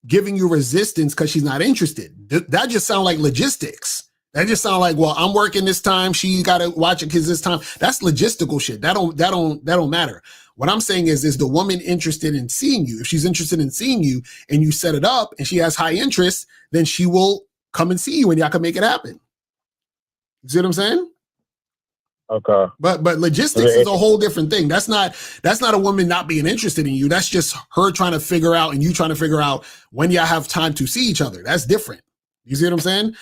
Speaker 10: giving you resistance because she's not interested. That just sounds like logistics. That just sounds like, well, I'm working this time. She got to watch her kids this time. That's logistical shit. That don't matter. What I'm saying is the woman interested in seeing you? If she's interested in seeing you and you set it up and she has high interest, then she will come and see you and y'all can make it happen. You see what I'm saying?
Speaker 15: Okay.
Speaker 10: But logistics is a whole different thing. That's not a woman not being interested in you. That's just her trying to figure out and you trying to figure out when y'all have time to see each other. That's different. You see what I'm saying?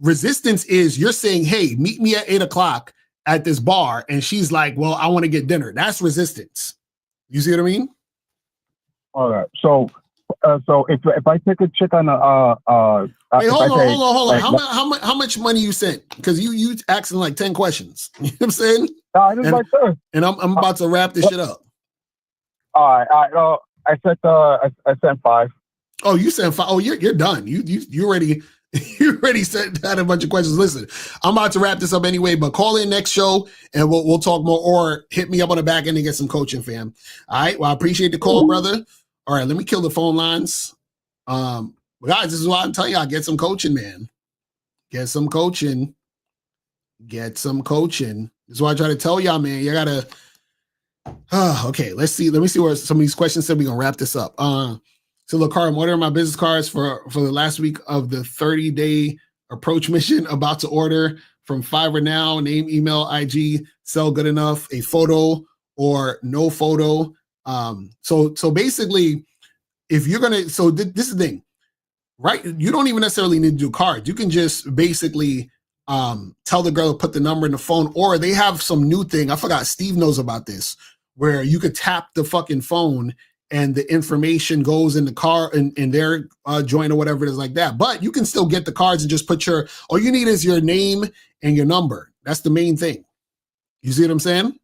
Speaker 10: Resistance is you're saying, hey, meet me at 8:00 at this bar. And she's like, well, I want to get dinner. That's resistance. You see what I mean?
Speaker 15: All right. So if I take a chick on
Speaker 10: wait, hold on. How much money you sent? Because you asking like 10 questions. You know what I'm saying? And I'm about to wrap this shit up.
Speaker 15: All right. I sent 5.
Speaker 10: Oh, you sent 5. Oh, you're done. You already sent out a bunch of questions. Listen, I'm about to wrap this up anyway, but call in next show and we'll talk more, or hit me up on the back end and get some coaching, fam. All right. Well, I appreciate the call, brother. All right, let me kill the phone lines. Guys, this is why I'm telling y'all, get some coaching, man. Get some coaching. This is why I try to tell y'all, man. You gotta. Okay, let's see. Let me see where some of these questions said. We're gonna wrap this up. So Locario, I'm ordering my business cards for the last week of the 30-day approach mission. About to order from Fiverr now. Name, email, IG, sell good enough, a photo or no photo. So basically, if you're gonna, this is the thing, right? You don't even necessarily need to do cards. You can just basically tell the girl to put the number in the phone, or they have some new thing. I forgot. Steve knows about this, where you could tap the fucking phone and the information goes in the car in their joint or whatever it is like that. But you can still get the cards and just put all you need is your name and your number. That's the main thing. You see what I'm saying?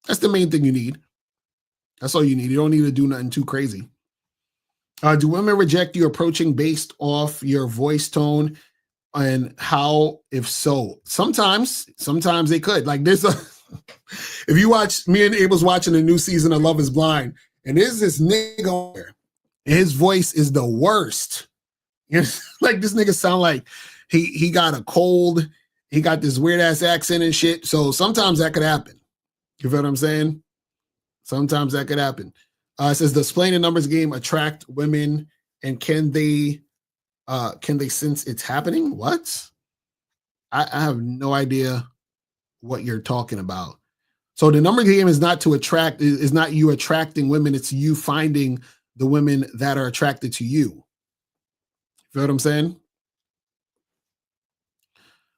Speaker 10: That's the main thing you need. That's all you need. You don't need to do nothing too crazy. Do women reject you approaching based off your voice tone, and how, if so? Sometimes they could. Like there's if you watch, me and Abel's watching the new season of Love is Blind, and there's this nigga on there, and his voice is the worst. Like this nigga sound like he got a cold. He got this weird ass accent and shit. So sometimes that could happen. You feel what I'm saying? Sometimes that could happen. It says, does playing the numbers game attract women, and can they sense it's happening? What? I have no idea what you're talking about. So the number game is not to attract, is not you attracting women. It's you finding the women that are attracted to you. Feel what I'm saying?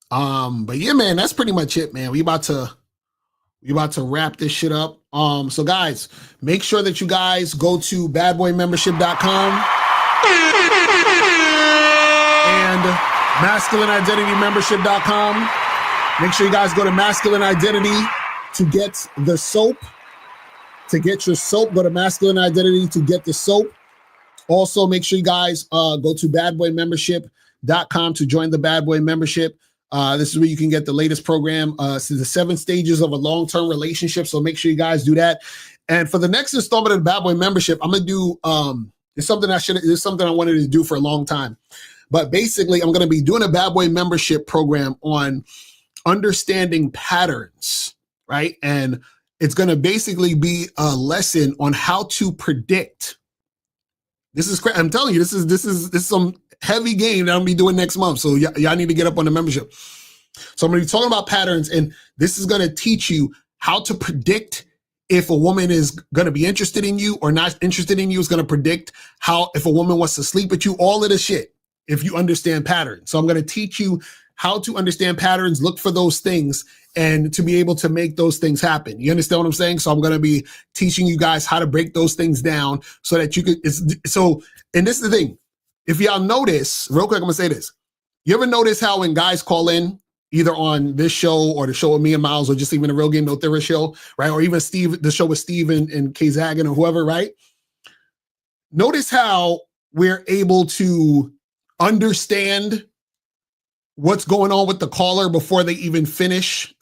Speaker 10: But yeah, man, that's pretty much it, man. We about to wrap this shit up. So guys, make sure that you guys go to badboymembership.com and masculineidentitymembership.com. Make sure you guys go to Masculine Identity to get the soap. To get your soap, go to Masculine Identity to get the soap. Also, make sure you guys go to badboymembership.com to join the Bad Boy membership. This is where you can get the latest program, so the 7 stages of a long-term relationship. So make sure you guys do that. And for the next installment of the Bad Boy membership, I'm gonna do it's something I wanted to do for a long time. But basically, I'm gonna be doing a Bad Boy membership program on understanding patterns, right? And it's gonna basically be a lesson on how to predict. This is I'm telling you, this is some heavy game that I'm gonna be doing next month. So y'all need to get up on the membership. So I'm gonna be talking about patterns, and this is gonna teach you how to predict if a woman is gonna be interested in you or not interested in you. It's gonna predict how, if a woman wants to sleep with you, all of this shit, if you understand patterns. So I'm gonna teach you how to understand patterns, look for those things, and to be able to make those things happen. You understand what I'm saying? So I'm gonna be teaching you guys how to break those things down so that you could, and this is the thing. If y'all notice, real quick, I'm gonna say this. You ever notice how when guys call in, either on this show or the show with me and Miles, or just even the Real Game No Theory show, right? Or even Steve, the show with Steve and Kay Zagan or whoever, right? Notice how we're able to understand what's going on with the caller before they even finish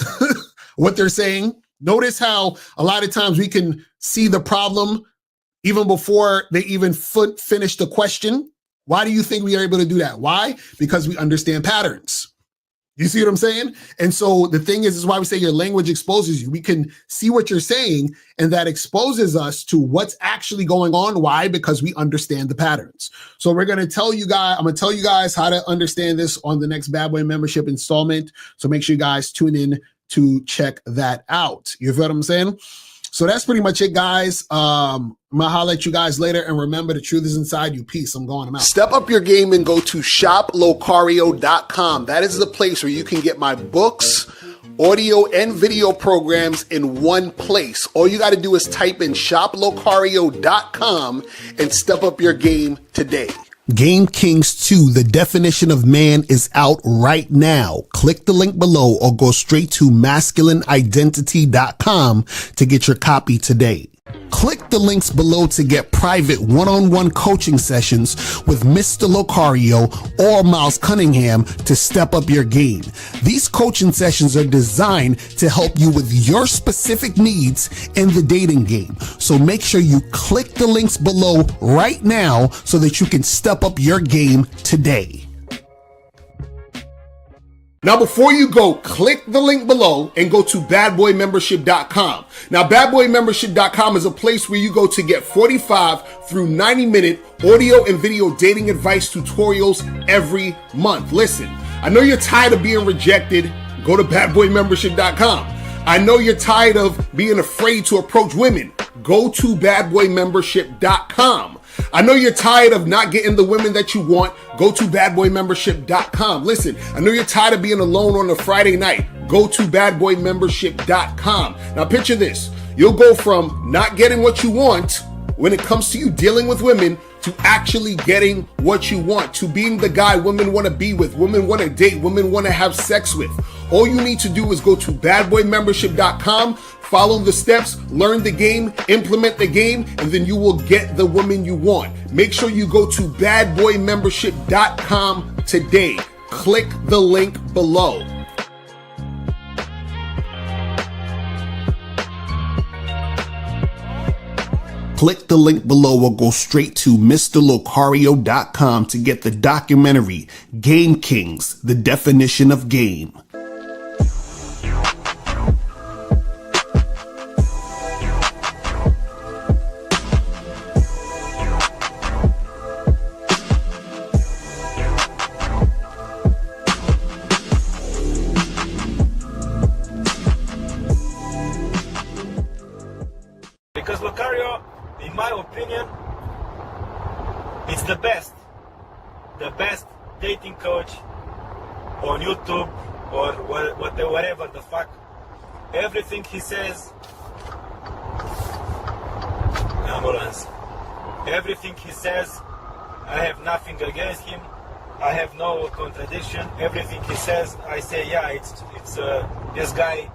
Speaker 10: what they're saying. Notice how a lot of times we can see the problem even before they even finish the question. Why do you think we are able to do that? Why? Because we understand patterns. You see what I'm saying? And so the thing is why we say your language exposes you. We can see what you're saying, and that exposes us to what's actually going on. Why? Because we understand the patterns. So I'm going to tell you guys how to understand this on the next Bad Boy membership installment. So make sure you guys tune in to check that out. You feel what I'm saying? So that's pretty much it, guys. I'm gonna holler at you guys later, and remember, the truth is inside you. Peace. I'm going. I'm out. Step up your game and go to shoplocario.com. That is the place where you can get my books, audio, and video programs in one place. All you got to do is type in shoplocario.com and step up your game today. Game Kings 2, the definition of man, is out right now. Click the link below or go straight to masculineidentity.com to get your copy today. Click the links below to get private one-on-one coaching sessions with Mr. Locario or Miles Cunningham to step up your game. These coaching sessions are designed to help you with your specific needs in the dating game. So make sure you click the links below right now so that you can step up your game today. Now, before you go, click the link below and go to badboymembership.com. Now, badboymembership.com is a place where you go to get 45 through 90-minute audio and video dating advice tutorials every month. Listen, I know you're tired of being rejected. Go to badboymembership.com. I know you're tired of being afraid to approach women. Go to badboymembership.com. I know you're tired of not getting the women that you want. Go to badboymembership.com. Listen, I know you're tired of being alone on a Friday night. Go to badboymembership.com. Now picture this. You'll go from not getting what you want when it comes to you dealing with women to actually getting what you want, to being the guy women want to be with, women want to date, women want to have sex with. All you need to do is go to badboymembership.com, follow the steps, learn the game, implement the game, and then you will get the woman you want. Make sure you go to badboymembership.com today. Click the link below. Click the link below or go straight to MrLocario.com to get the documentary Game Kings, The Definition of Game.
Speaker 16: Because Locario, in my opinion, it's the best dating coach on YouTube or whatever the fuck. Everything he says, ambulance. Everything he says, I have nothing against him. I have no contradiction. Everything he says, I say, yeah, it's this guy